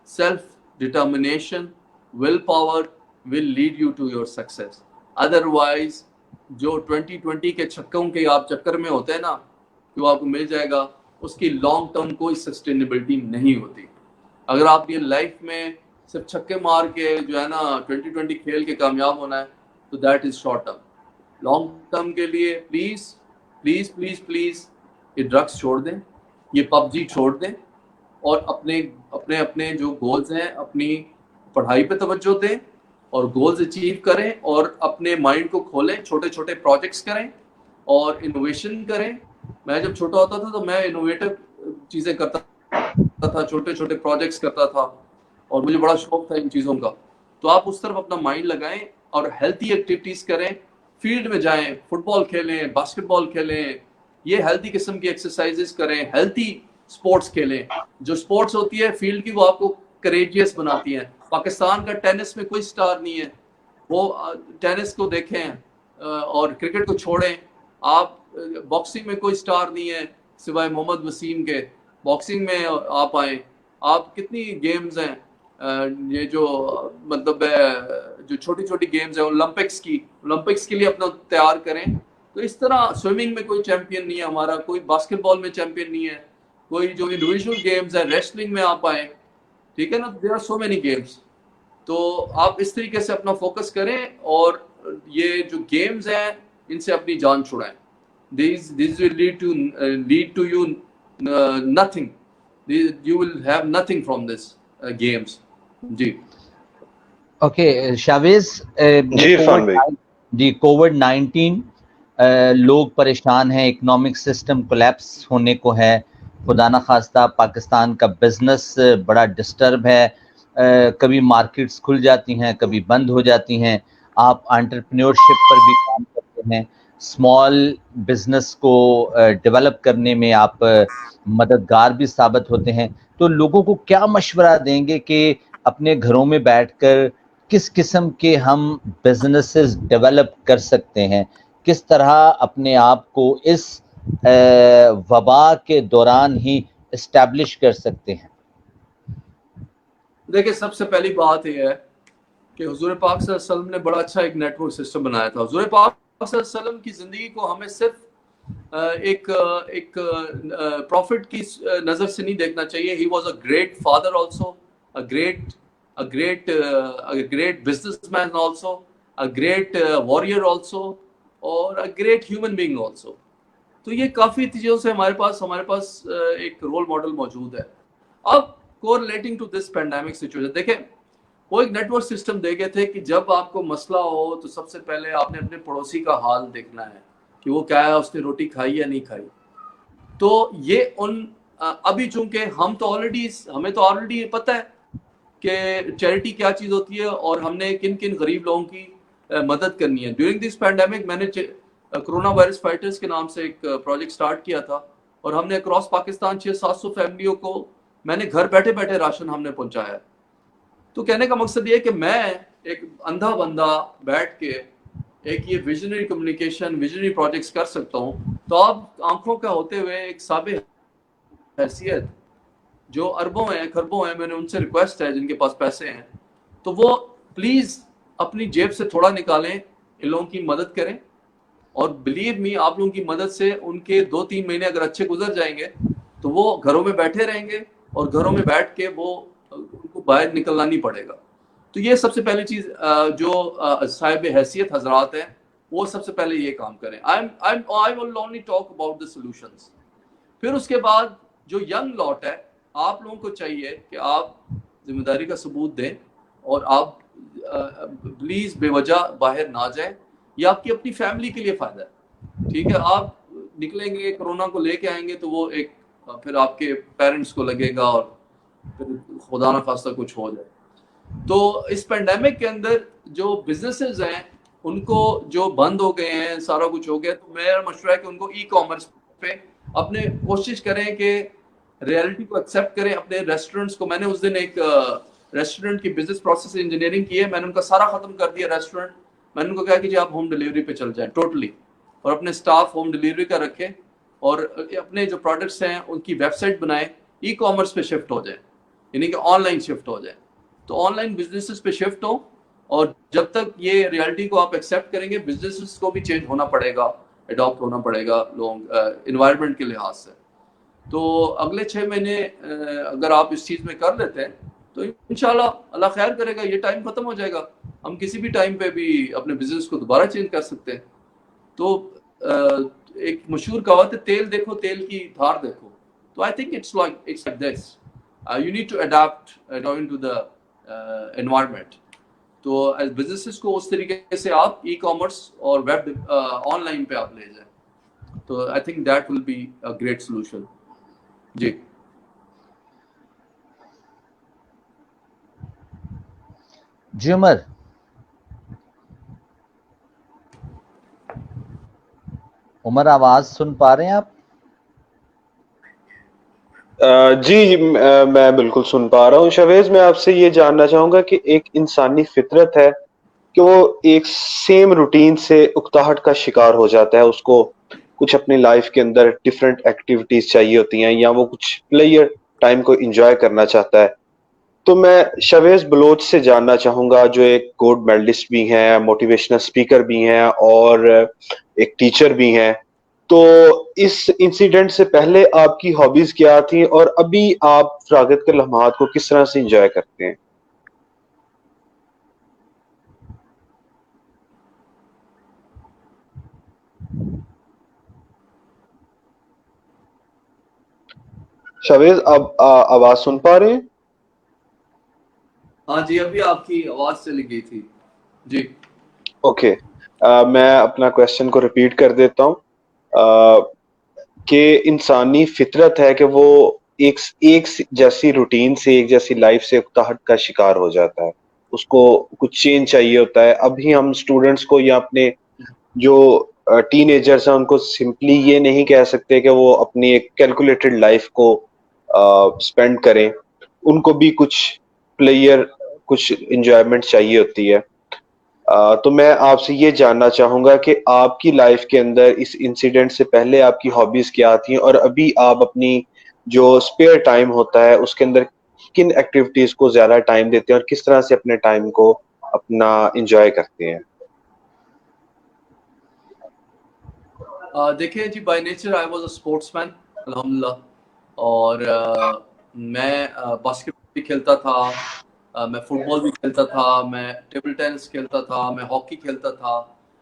self-determination, willpower will lead you to your success. Otherwise, جو 2020 کے چھکوں کے آپ چکر میں ہوتے ہیں نا کہ وہ آپ کو مل جائے گا, اس کی لانگ ٹرم کوئی سسٹینیبلٹی نہیں ہوتی. اگر آپ یہ لائف میں صرف چھکے مار کے جو ہے نا 2020 کھیل کے کامیاب ہونا ہے تو that is short term. Long term کے لیے پلیز پلیز پلیز پلیز یہ ڈرگس چھوڑ دیں, یہ پب جی چھوڑ دیں, اور اپنے جو گولز ہیں اپنی پڑھائی پہ توجہ دیں اور گولز اچیو کریں, اور اپنے مائنڈ کو کھولیں, چھوٹے چھوٹے پروجیکٹس کریں اور انوویشن کریں. میں جب چھوٹا ہوتا تھا تو میں انوویٹو چیزیں کرتا تھا, چھوٹے چھوٹے پروجیکٹس کرتا تھا, اور مجھے بڑا شوق تھا ان چیزوں کا. تو آپ اس طرف اپنا مائنڈ لگائیں اور ہیلتھی ایکٹیویٹیز کریں, فیلڈ میں جائیں, فٹ بال کھیلیں, باسکٹ بال کھیلیں, یہ ہیلتھی قسم کی ایکسرسائزز کریں, ہیلتھی سپورٹس کھیلیں. جو سپورٹس ہوتی ہے فیلڈ کی, وہ آپ کو کریجیس بناتی ہیں. پاکستان کا ٹینس میں کوئی سٹار نہیں ہے, وہ ٹینس کو دیکھیں اور کرکٹ کو چھوڑیں. آپ باکسنگ میں کوئی سٹار نہیں ہے سوائے محمد وسیم کے, باکسنگ میں آپ آئیں. آپ کتنی گیمز ہیں یہ جو مطلب جو چھوٹی چھوٹی گیمز ہیں اولمپکس کے لیے اپنا تیار کریں. تو اس طرح سوئمنگ میں کوئی چیمپئن نہیں ہے ہمارا, کوئی باسکٹ بال میں چیمپئن نہیں ہے, کوئی جو انڈیویجول گیمز ہیں ریسلنگ میں آپ آئیں, ٹھیک ہے نا, there are so many games. تو آپ اس طریقے سے اپنا فوکس کریں اور یہ جو گیمز ہیں ان سے اپنی جان چھڑائیں. These will lead to you nothing. You will have nothing from this games. جی اوکے شاویز, جی عرفان بھائی. جی کووڈ-19 لوگ پریشان ہیں, اکنامک سسٹم کولیپس ہونے کو ہے, خدا نہ خواستہ پاکستان کا بزنس بڑا ڈسٹرب ہے, کبھی مارکیٹس کھل جاتی ہیں کبھی بند ہو جاتی ہیں. آپ انٹرپرینیورشپ پر بھی کام کرتے ہیں, اسمال بزنس کو ڈیولپ کرنے میں آپ مددگار بھی ثابت ہوتے ہیں. تو لوگوں کو کیا مشورہ دیں گے کہ اپنے گھروں میں بیٹھ کر کس قسم کے ہم بزنسز ڈیولپ کر سکتے ہیں, کس طرح اپنے آپ کو اس وبا کے دوران ہی اسٹیبلش کر سکتے ہیں؟ دیکھیں, سب سے پہلی بات یہ ہے کہ حضور پاک صلی اللہ علیہ وسلم نے بڑا اچھا ایک نیٹ ورک سسٹم بنایا تھا. حضور پاک صلی اللہ علیہ وسلم کی زندگی کو ہمیں صرف ایک پروفٹ کی نظر سے نہیں دیکھنا چاہیے. He was a great father also, a great businessman also, a great warrior also, اور a great human being also. تو یہ کافی چیزوں سے ہمارے پاس ایک رول ماڈل موجود ہے. اب correlating to this pandemic situation, دیکھیں وہ ایک نیٹ ورک سسٹم دے گئے تھے کہ جب آپ کو مسئلہ ہو تو سب سے پہلے آپ نے اپنے پڑوسی کا حال دیکھنا ہے کہ وہ کیا ہے, اس نے روٹی کھائی یا نہیں کھائی. تو یہ ابھی چونکہ ہمیں تو آلریڈی پتہ ہے کہ چیریٹی کیا چیز ہوتی ہے اور ہم نے کن کن غریب لوگوں کی مدد کرنی ہے. ڈیورنگ دس پینڈیمک میں نے کرونا وائرس فائٹرز کے نام سے ایک پروجیکٹ سٹارٹ کیا تھا اور ہم نے اکراس پاکستان 600-700 فیملیوں کو میں نے گھر بیٹھے بیٹھے راشن ہم نے پہنچایا. تو کہنے کا مقصد یہ کہ میں ایک اندھا بندہ بیٹھ کے ایک یہ ویژنری کمیونیکیشن ویژنری پروجیکٹس کر سکتا ہوں. تو آپ آنکھوں کا ہوتے ہوئے ایک سابق حیثیت جو اربوں ہیں کھربوں ہیں, میں نے ان سے ریکویسٹ ہے جن کے پاس پیسے ہیں تو وہ پلیز اپنی جیب سے تھوڑا نکالیں, ان لوگوں کی مدد کریں. اور بلیو می, آپ لوگوں کی مدد سے ان کے 2-3 مہینے اگر اچھے گزر جائیں گے تو وہ گھروں میں بیٹھے رہیں گے اور گھروں میں بیٹھ کے وہ ان کو باہر نکلنا نہیں پڑے گا. تو یہ سب سے پہلی چیز جو صاحب حیثیت حضرات ہیں وہ سب سے پہلے یہ کام کریں. I will only talk about the solutions. پھر اس کے بعد جو ینگ لاٹ ہے, آپ لوگوں کو چاہیے کہ آپ ذمہ داری کا ثبوت دیں اور آپ پلیز بے وجہ باہر نہ جائیں. یہ آپ کی اپنی فیملی کے لیے فائدہ ہے, ٹھیک ہے. آپ نکلیں گے کرونا کو لے کے آئیں گے تو وہ ایک پھر آپ کے پیرنٹس کو لگے گا اور پھر خدا نہ خواستہ کچھ ہو جائے. تو اس پینڈیمک کے اندر جو بزنسز ہیں ان کو جو بند ہو گئے ہیں, سارا کچھ ہو گیا, تو میرا مشورہ ہے کہ ان کو ای کامرس پہ اپنے کوشش کریں کہ ریئلٹی کو ایکسیپٹ کریں. اپنے ریسٹورنٹس کو, میں نے اس دن ایک ریسٹورنٹ کی بزنس پروسیس انجینئرنگ کی ہے, میں نے ان کا سارا ختم کر دیا ریسٹورنٹ. میں نے ان کو کہا کہ جی آپ ہوم ڈیلیوری پہ چل جائیں ٹوٹلی, اور اپنے سٹاف ہوم ڈیلیوری کا رکھیں اور اپنے جو پروڈکٹس ہیں ان کی ویب سائٹ بنائیں, ای کامرس پہ شفٹ ہو جائیں, یعنی کہ آن لائن شفٹ ہو جائیں. تو آن لائن بزنسز پہ شفٹ ہوں, اور جب تک یہ ریالٹی کو آپ ایکسیپٹ کریں گے بزنسز کو بھی چینج ہونا پڑے گا, اڈاپٹ ہونا پڑے گا لوگ انوائرمنٹ کے لحاظ سے. تو اگلے 6 مہینے اگر آپ اس چیز میں کر لیتے ہیں تو انشاءاللہ اللہ خیر کرے گا. یہ ٹائم ختم ہو جائے گا, ہم کسی بھی ٹائم پہ بھی اپنے بزنس کو دوبارہ چینج کر سکتے ہیں. تو ایک مشہور کہاوت ہے, تیل دیکھو تیل کی دھار دیکھو. تو I think it's like this, you need to adapt according to the environment. تو ایز بزنسز کو اس طریقے سے آپ ای کامرس اور ویب آن لائن پہ آپ لے جائیں. تو I think that will be a great solution. جی جی عمر, عمر آواز سن پا رہے ہیں آپ؟ جی میں بالکل سن پا رہا ہوں. شویز, میں آپ سے یہ جاننا چاہوں گا کہ ایک انسانی فطرت ہے کہ وہ ایک سیم روٹین سے اکتاہٹ کا شکار ہو جاتا ہے. اس کو کچھ اپنی لائف کے اندر ڈفرینٹ ایکٹیویٹیز چاہیے ہوتی ہیں, یا وہ کچھ پلیئر ٹائم کو انجوائے کرنا چاہتا ہے. تو میں شویز بلوچ سے جاننا چاہوں گا, جو ایک گولڈ میڈلسٹ بھی ہیں, موٹیویشنل اسپیکر بھی ہیں اور ایک ٹیچر بھی ہیں. تو اس انسیڈنٹ سے پہلے آپ کی ہابیز کیا تھیں, اور ابھی آپ فراغت کے لمحات کو کس طرح سے انجوائے کرتے ہیں؟ شویز, آپ آواز سن پا رہے ہیں؟ ہاں جی, ابھی آپ کی آواز چلی گئی تھی. جی اوکے, میں اپنا کوشچن کو ریپیٹ کر دیتا ہوں کہ انسانی فطرت ہے کہ وہ ایک جیسی روٹین سے, ایک جیسی لائف سے اکتاہٹ کا شکار ہو جاتا ہے. اس کو کچھ چینج چاہیے ہوتا ہے. ابھی ہم اسٹوڈنٹس کو یا اپنے جو ٹین ایجرز ہیں ان کو سمپلی یہ نہیں کہہ سکتے کہ وہ اپنی ایک کیلکولیٹڈ لائف کو اسپینڈ کریں. ان کو بھی کچھ پلیئر, کچھ انجوائمنٹ چاہیے ہوتی ہے. تو میں آپ سے یہ جاننا چاہوں گا کہ آپ کی لائف کے اندر اس انسیڈنٹ سے پہلے آپ کی ہابیز کیا تھیں, اور ابھی آپ اپنی جو اسپیئر ٹائم ہوتا ہے اس کے اندر کن ایکٹیویٹیز کو زیادہ ٹائم دیتے ہیں, اور کس طرح سے اپنے ٹائم کو اپنا انجوائے کرتے ہیں. دیکھیں جی, by nature I was a sportsman الحمدللہ, اور میں باسکٹ بال بھی کھیلتا تھا, میں فٹ بال بھی کھیلتا تھا, میں ٹیبل ٹینس کھیلتا تھا, میں ہاکی کھیلتا تھا,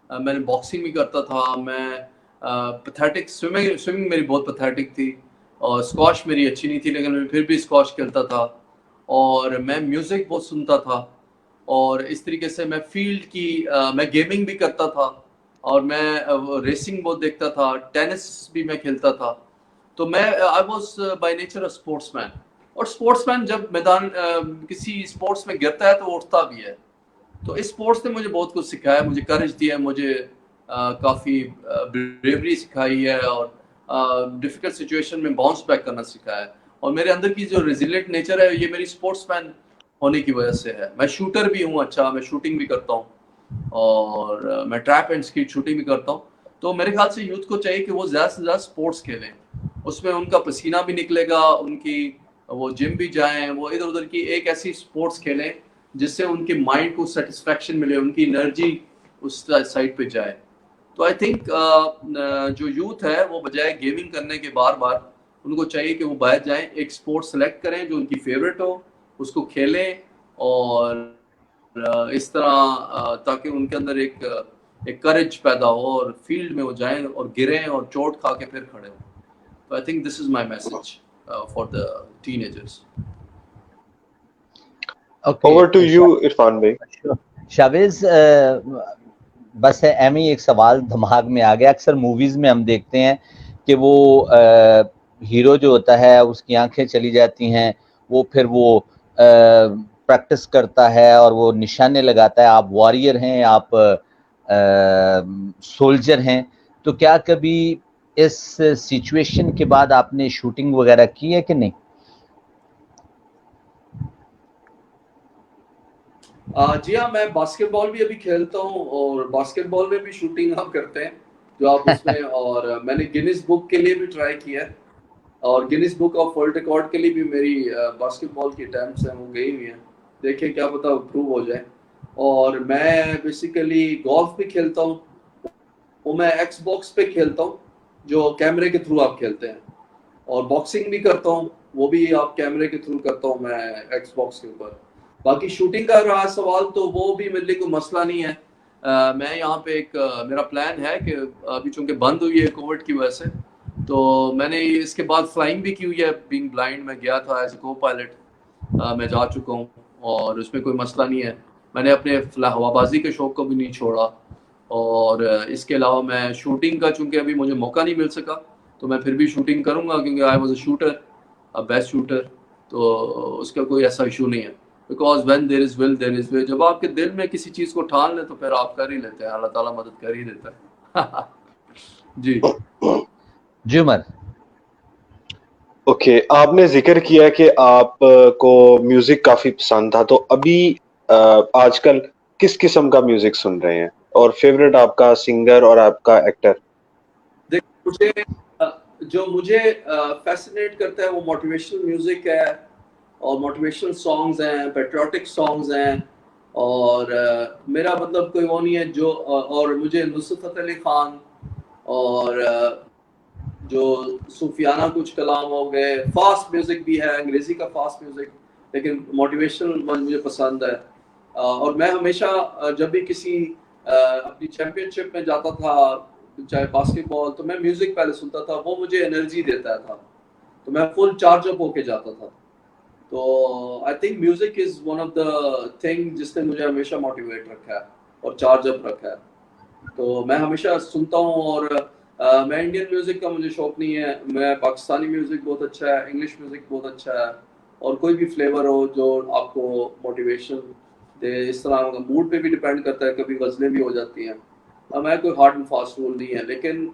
میں نے باکسنگ بھی کرتا تھا, میں پیتھیٹک سوئمنگ میری بہت پیتھیٹک تھی, اور اسکواش میری اچھی نہیں تھی لیکن میں پھر بھی اسکواش کھیلتا تھا, اور میں میوزک بہت سنتا تھا, اور اس طریقے سے میں فیلڈ کی میں گیمنگ بھی کرتا تھا, اور میں ریسنگ بہت دیکھتا تھا, ٹینس بھی میں کھیلتا تھا. تو میں I was by nature a sportsman. اور اسپورٹس مین جب میدان کسی اسپورٹس میں گرتا ہے تو وہ اٹھتا بھی ہے. تو اس اسپورٹس نے مجھے بہت کچھ سکھایا, مجھے کرج دیا, مجھے کافی بریوری سکھائی ہے اور ڈیفیکلٹ سچویشن میں باؤنس بیک کرنا سکھایا ہے. اور میرے اندر کی جو ریزیلینٹ نیچر ہے یہ میری اسپورٹس مین ہونے کی وجہ سے ہے. میں شوٹر بھی ہوں, اچھا میں شوٹنگ بھی کرتا ہوں اور میں ٹریپ اینڈ اسکیٹ شوٹنگ بھی کرتا ہوں. تو میرے خیال سے یوتھ کو چاہیے کہ وہ زیادہ سے زیادہ اسپورٹس کھیلیں, اس میں ان کا پسینہ بھی نکلے گا, ان کی وہ جم بھی جائیں, وہ ادھر ادھر کی ایک ایسی اسپورٹس کھیلیں جس سے ان کے مائنڈ کو سیٹسفیکشن ملے, ان کی انرجی اس سائڈ پہ جائے. تو آئی تھنک جو یوتھ ہے وہ بجائے گیمنگ کرنے کے بار بار ان کو چاہیے کہ وہ باہر جائیں, ایک اسپورٹ سلیکٹ کریں جو ان کی فیوریٹ ہو, اس کو کھیلیں اور اس طرح تاکہ ان کے اندر ایک کریج پیدا ہو اور فیلڈ میں وہ جائیں اور گریں اور چوٹ کھا کے پھر کھڑے ہوں. تو I think this is my message for the teenagers. Over to you Irfan بھائی. شاویز, بس ہے ایم ہی ایک سوال دماغ میں آ گیا. اکثر موویز میں ہم دیکھتے ہیں کہ وہ ہیرو جو ہوتا ہے اس کی آنکھیں چلی جاتی ہیں, وہ پھر وہ پریکٹس کرتا ہے اور وہ نشانے لگاتا ہے. آپ واریر ہیں, آپ سولجر ہیں, تو کیا کبھی اس سچویشن کے بعد آپ نے شوٹنگ وغیرہ کی ہے کہ نہیں؟ جی ہاں, میں باسکٹ بال بھی ابھی کھیلتا ہوں اور باسکٹ بال میں بھی شوٹنگ ہم کرتے ہیں جو آپ اس میں, اور میں نے گینیس بک کے لیے بھی ٹرائی کیا ہے اور Guinness book of world record کے لیے بھی میری باسکٹ بال کی اٹیمپٹس ہیں وہ گئی ہوئی ہیں. دیکھیں کیا پتا اپروو ہو جائے. اور میں بیسیکلی گولف بھی کھیلتا ہوں, وہ میں ایکس باکس پہ کھیلتا ہوں جو کیمرے کے تھرو آپ کھیلتے ہیں, اور باکسنگ بھی کرتا ہوں وہ بھی آپ کیمرے کے تھرو کرتا ہوں میں ایکس باکس کے اوپر. باقی شوٹنگ کا رہا سوال تو وہ بھی میرے لیے کوئی مسئلہ نہیں ہے. میں یہاں پہ ایک میرا پلان ہے کہ ابھی چونکہ بند ہوئی ہے کووڈ کی وجہ سے, تو میں نے اس کے بعد فلائنگ بھی کی ہوئی ہے. بینگ بلائنڈ میں گیا تھا ایز اے کو پائلٹ, میں جا چکا ہوں اور اس میں کوئی مسئلہ نہیں ہے. میں نے اپنے ہوا بازی کے شوق کو بھی نہیں چھوڑا, اور اس کے علاوہ میں شوٹنگ کا چونکہ ابھی مجھے موقع نہیں مل سکا تو میں پھر بھی شوٹنگ کروں گا کیونکہ آئی was a shooter, best shooter, تو اس کا کوئی ایسا ایشو نہیں ہے. بیکاز وین دیر از ول دیر از وے, جب آپ کے دل میں کسی چیز کو ٹھان لیں تو پھر آپ کر ہی لیتے ہیں, اللہ تعالیٰ مدد کر ہی دیتا ہے. جی جی عمر. اوکے, آپ نے ذکر کیا کہ آپ کو میوزک کافی پسند تھا, تو ابھی آج کل کس قسم کا میوزک سن رہے ہیں اور فیوریٹ آپ کا سنگر اور آپ کا ایکٹر؟ مجھے جو مجھے فیسنیٹ کرتا ہے وہ موٹیویشنل میوزک ہے, اور موٹیویشنل سانگز ہیں, پیٹریوٹک سانگز ہیں, اور میرا مطلب کوئی وہ نہیں ہے جو, اور مجھے نصرت فتح علی خان اور جو صوفیانہ کچھ کلام ہو گئے, فاسٹ میوزک بھی ہے, انگریزی کا فاسٹ میوزک, لیکن موٹیویشنل مجھے پسند ہے. اور میں ہمیشہ جب بھی کسی اپنی چیمپئن شپ میں جاتا تھا چاہے باسکٹ بال, تو میں میوزک پہلے سنتا تھا, وہ مجھے انرجی دیتا تھا, تو میں فل چارج اپ ہو کے جاتا تھا. تو I think music is one of the thing جس نے مجھے ہمیشہ موٹیویٹ رکھا ہے اور چارج اپ رکھا ہے. تو میں ہمیشہ سنتا ہوں, اور میں انڈین میوزک کا مجھے شوق نہیں ہے, میں پاکستانی میوزک بہت اچھا ہے, انگلش میوزک بہت اچھا ہے, اور کوئی بھی فلیور ہو جو آپ کو موٹیویشن دے, اس طرح موڈ پہ بھی ڈیپینڈ کرتا ہے, کبھی غزلیں بھی ہو جاتی ہیں. میں کوئی ہارڈ اینڈ فاسٹ رول نہیں ہے, لیکن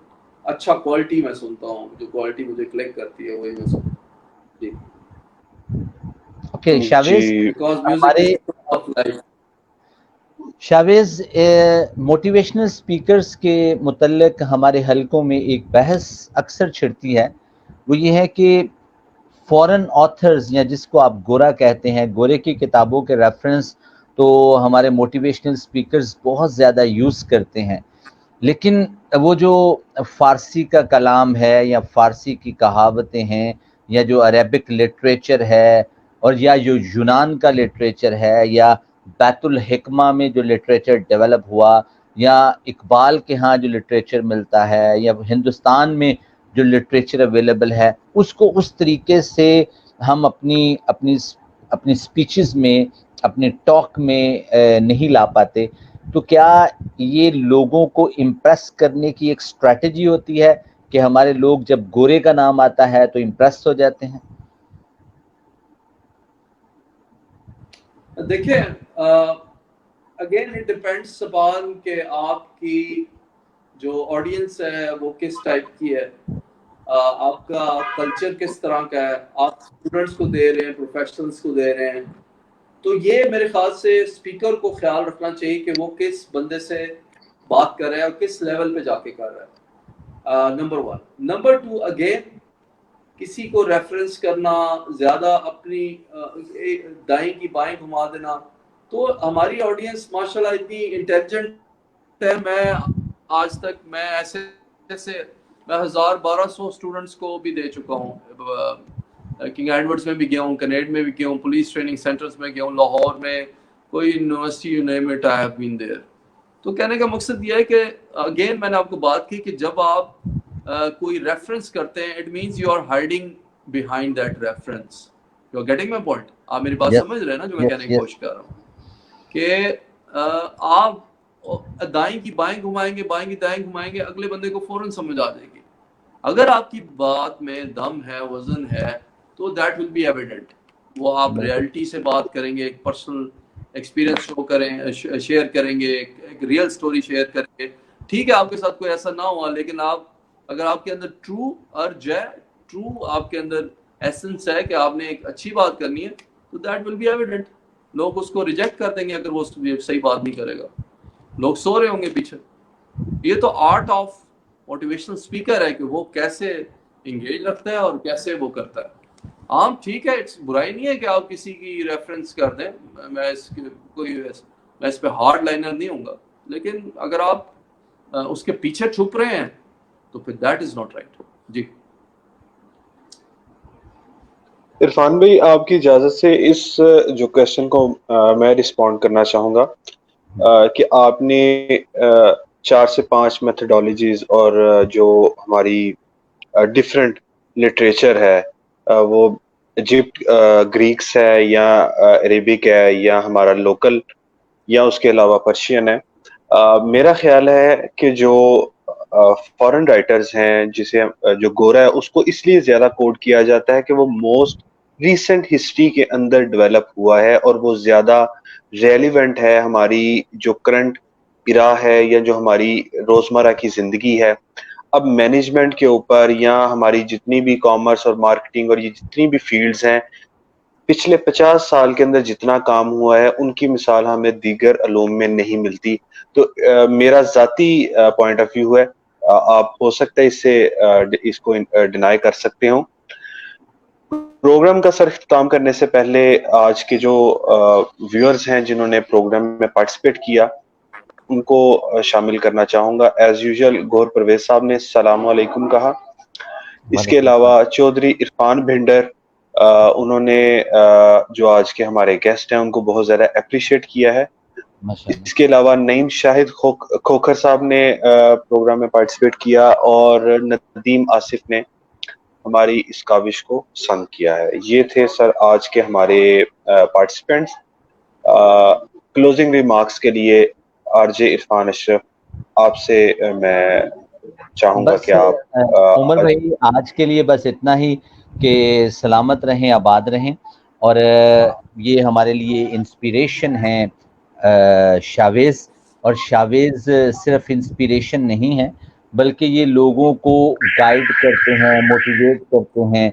اچھا کوالٹی میں سنتا ہوں, جو کوالٹی مجھے کلک کرتی ہے وہی میں سنتا ہوں. جی اوکے شاویز, جی بیکاز میوزک ہمارے is of life. Shaviz, motivational speakers کے متعلق ہمارے حلقوں میں ایک بحث اکثر چھڑتی ہے, وہ یہ ہے کہ فورن آتھرز یا جس کو آپ گورا کہتے ہیں, گورے کی کتابوں کے ریفرنس تو ہمارے موٹیویشنل سپیکرز بہت زیادہ یوز کرتے ہیں, لیکن وہ جو فارسی کا کلام ہے یا فارسی کی کہاوتیں ہیں یا جو عربک لٹریچر ہے اور یا جو یونان کا لٹریچر ہے یا بیت الحکمہ میں جو لٹریچر ڈیولپ ہوا یا اقبال کے ہاں جو لٹریچر ملتا ہے یا ہندوستان میں جو لٹریچر اویلیبل ہے, اس کو اس طریقے سے ہم اپنی سپیچز میں, اپنے ٹاک میں نہیں لا پاتے. تو کیا یہ لوگوں کو امپریس کرنے کی ایک اسٹریٹجی ہوتی ہے کہ ہمارے لوگ جب گورے کا نام آتا ہے تو امپریس ہو جاتے ہیں؟ دیکھیں اگین اٹ ڈپینڈس اپان کہ آپ کی جو آڈینس ہے وہ کس ٹائپ کی ہے, آپ کا کلچر کس طرح کا ہے, آپ اسٹوڈنٹس کو دے رہے ہیں, پروفیشنلس کو دے رہے ہیں. تو یہ میرے خیال سے اسپیکر کو خیال رکھنا چاہیے کہ وہ کس بندے سے بات کر رہا ہے اور کس لیول پہ جا کے کر رہا ہے. نمبر 1. نمبر 2, اگین کسی کو ریفرنس کرنا زیادہ, اپنی دائیں کی بائیں گھما دینا. تو ہماری آڈینس ماشاءاللہ اتنی انٹیلیجنٹ ہے, میں آج تک میں ایسے میں 1200 اسٹوڈنٹس کو بھی دے چکا ہوں. کنگ ایڈورڈز میں بھی گیا ہوں, کنیڈ میں بھی گیا ہوں, پولیس ٹریننگ سینٹرز میں گیا ہوں, لاہور میں کوئی university, you name it, I have been there. تو کہنے کا مقصد یہ ہے کہ اگین میں نے آپ کو بات کی کہ جب آپ کوئی ریفرنس کرتے ہیں, it means you are hiding behind that reference. You are getting my point. آپ میری بات سمجھ رہے ہیں نا جو میں کہنے کی کوشش کر رہا ہوں, کہ آپ دائیں کی بائیں گھمائیں گے, بائیں کی دائیں گھمائیں گے, اگلے بندے کو فوراً سمجھ آ جائے گی. اگر آپ کی بات میں دم ہے, وزن ہے, تو دیٹ ول بی ایویڈنٹ. وہ آپ ریئلٹی سے بات کریں گے, ایک پرسنل ایکسپیرینس شو کریں, شیئر کریں گے, ایک ریئل سٹوری شیئر کریں گے. ٹھیک ہے آپ کے ساتھ کوئی ایسا نہ ہوا, لیکن آپ اگر آپ کے اندر ٹرو ارج ہے, ٹرو آپ کے اندر ایسنس ہے کہ آپ نے ایک اچھی بات کرنی ہے, تو دیٹ ول بی ایویڈنٹ. لوگ اس کو ریجیکٹ کر دیں گے اگر وہ صحیح بات نہیں کرے گا. لوگ سو رہے ہوں گے پیچھے. یہ تو آرٹ آف موٹیویشنل اسپیکر ہے کہ وہ کیسے انگیج رکھتا ہے اور کیسے وہ کرتا ہے. عام ٹھیک ہے, برائی نہیں ہے کہ آپ کسی کی ریفرنس کر دیں, میں اس پہ ہارڈ لائنر نہیں ہوں گا, لیکن اگر آپ اس کے پیچھے چھپ رہے ہیں تو پھر دیٹ از ناٹ رائٹ. جی عرفان بھائی, آپ کی اجازت سے اس جو کوشچن کو میں رسپونڈ کرنا چاہوں گا کہ آپ نے 4 سے 5 میتھڈالوجیز اور جو ہماری ڈفرینٹ لٹریچر ہے, وہ ایجپٹ گریکس ہے یا عربک ہے یا ہمارا لوکل یا اس کے علاوہ پرشین ہے. میرا خیال ہے کہ جو فورن رائٹرز ہیں, جسے جو گورا ہے, اس کو اس لیے زیادہ کوٹ کیا جاتا ہے کہ وہ موسٹ ریسنٹ ہسٹری کے اندر ڈیولپ ہوا ہے اور وہ زیادہ ریلیونٹ ہے ہماری جو کرنٹ ایرا ہے یا جو ہماری روزمرہ کی زندگی ہے. اب مینجمنٹ کے اوپر یا ہماری جتنی بھی کامرس اور مارکیٹنگ اور یہ جتنی بھی فیلڈز ہیں, پچھلے 50 سال کے اندر جتنا کام ہوا ہے, ان کی مثال ہمیں دیگر علوم میں نہیں ملتی. تو میرا ذاتی پوائنٹ آف ویو ہے, آپ ہو سکتا ہے اس کو ڈینائی کر سکتے ہوں. پروگرام کا سر اختتام کرنے سے پہلے آج کے جو ویورز ہیں جنہوں نے پروگرام میں پارٹیسپیٹ کیا, ان کو شامل کرنا چاہوں گا. ایز یوزول گور پرویز صاحب نے السلام علیکم کہا. اس کے علاوہ چودھری عرفان بھنڈر, انہوں نے جو آج کے ہمارے گیسٹ ہیں ان کو بہت زیادہ اپریشیٹ کیا ہے. اس کے علاوہ نعیم شاہد کھوکھر صاحب نے پروگرام میں پارٹیسپیٹ کیا, اور ندیم آصف نے ہماری اس کاوش کو پسند کیا ہے. یہ تھے سر آج کے ہمارے پارٹیسپینٹس. کلوزنگ ریمارکس کے لیے آر جے عرفان اشرف, آپ سے میں چاہوں گا بس کہ آپ عمر بھائی آج کے لیے بس اتنا ہی کہ سلامت رہیں, آباد رہیں. اور یہ ہمارے لیے انسپیریشن ہیں شاویز, اور شاویز صرف انسپیریشن نہیں ہے بلکہ یہ لوگوں کو گائیڈ کرتے ہیں, موٹیویٹ کرتے ہیں,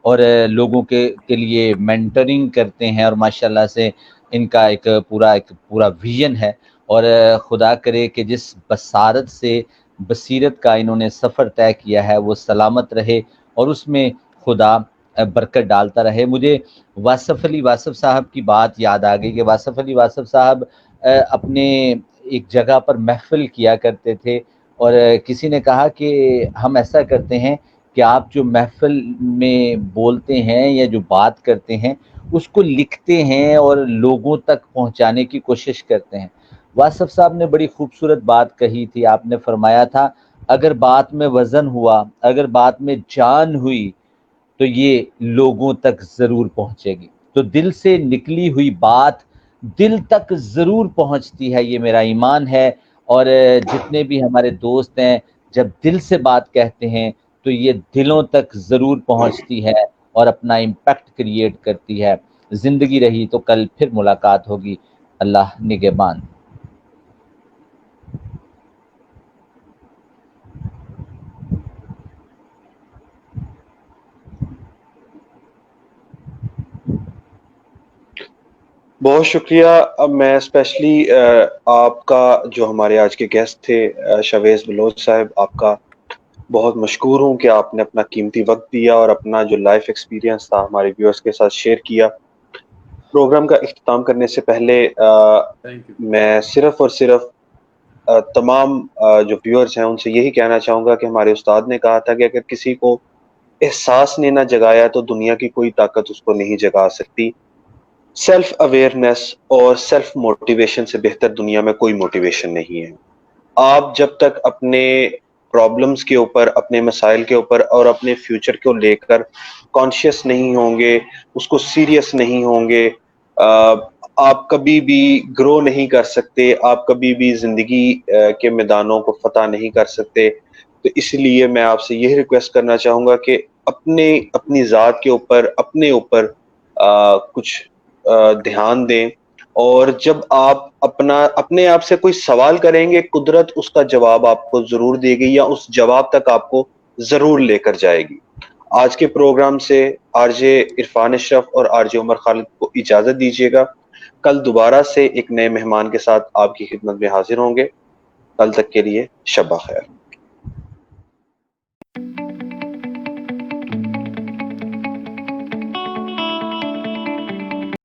اور لوگوں کے لیے مینٹرنگ کرتے ہیں, اور ماشاءاللہ سے ان کا ایک پورا ویژن ہے. اور خدا کرے کہ جس بصیرت کا انہوں نے سفر طے کیا ہے وہ سلامت رہے اور اس میں خدا برکت ڈالتا رہے. مجھے واصف علی واصف صاحب کی بات یاد آ گئی کہ واصف علی واصف صاحب اپنے ایک جگہ پر محفل کیا کرتے تھے, اور کسی نے کہا کہ ہم ایسا کرتے ہیں کہ آپ جو محفل میں بولتے ہیں یا جو بات کرتے ہیں اس کو لکھتے ہیں اور لوگوں تک پہنچانے کی کوشش کرتے ہیں. واصف صاحب نے بڑی خوبصورت بات کہی تھی. آپ نے فرمایا تھا اگر بات میں وزن ہوا, اگر بات میں جان ہوئی, تو یہ لوگوں تک ضرور پہنچے گی. تو دل سے نکلی ہوئی بات دل تک ضرور پہنچتی ہے, یہ میرا ایمان ہے. اور جتنے بھی ہمارے دوست ہیں جب دل سے بات کہتے ہیں تو یہ دلوں تک ضرور پہنچتی ہے اور اپنا امپیکٹ کریٹ کرتی ہے. زندگی رہی تو کل پھر ملاقات ہوگی. اللہ نگہبان. بہت شکریہ. اب میں اسپیشلی آپ کا جو ہمارے آج کے گیسٹ تھے شویز بلوچ صاحب، آپ کا بہت مشکور ہوں کہ آپ نے اپنا قیمتی وقت دیا اور اپنا جو لائف ایکسپیرینس تھا ہمارے ویورز کے ساتھ شیئر کیا. پروگرام کا اختتام کرنے سے پہلے تھینک یو. میں صرف اور صرف تمام جو ویورز ہیں ان سے یہی کہنا چاہوں گا کہ ہمارے استاد نے کہا تھا کہ اگر کسی کو احساس نے نہ جگایا تو دنیا کی کوئی طاقت اس کو نہیں جگا سکتی. سیلف اویئرنیس اور سیلف موٹیویشن سے بہتر دنیا میں کوئی موٹیویشن نہیں ہے. آپ جب تک اپنے پرابلمز کے اوپر، اپنے مسائل کے اوپر اور اپنے فیوچر کو لے کر کانشیس نہیں ہوں گے، اس کو سیریس نہیں ہوں گے، آپ کبھی بھی گرو نہیں کر سکتے، آپ کبھی بھی زندگی کے میدانوں کو فتح نہیں کر سکتے. تو اس لیے میں آپ سے یہ ریکویسٹ کرنا چاہوں گا کہ اپنی ذات کے اوپر، اپنے اوپر کچھ دھیان دیں. اور جب آپ اپنے آپ سے کوئی سوال کریں گے، قدرت اس کا جواب آپ کو ضرور دے گی یا اس جواب تک آپ کو ضرور لے کر جائے گی. آج کے پروگرام سے آر جے عرفان اشرف اور آر جے عمر خالد کو اجازت دیجیے گا. کل دوبارہ سے ایک نئے مہمان کے ساتھ آپ کی خدمت میں حاضر ہوں گے. کل تک کے لیے شب بخیر.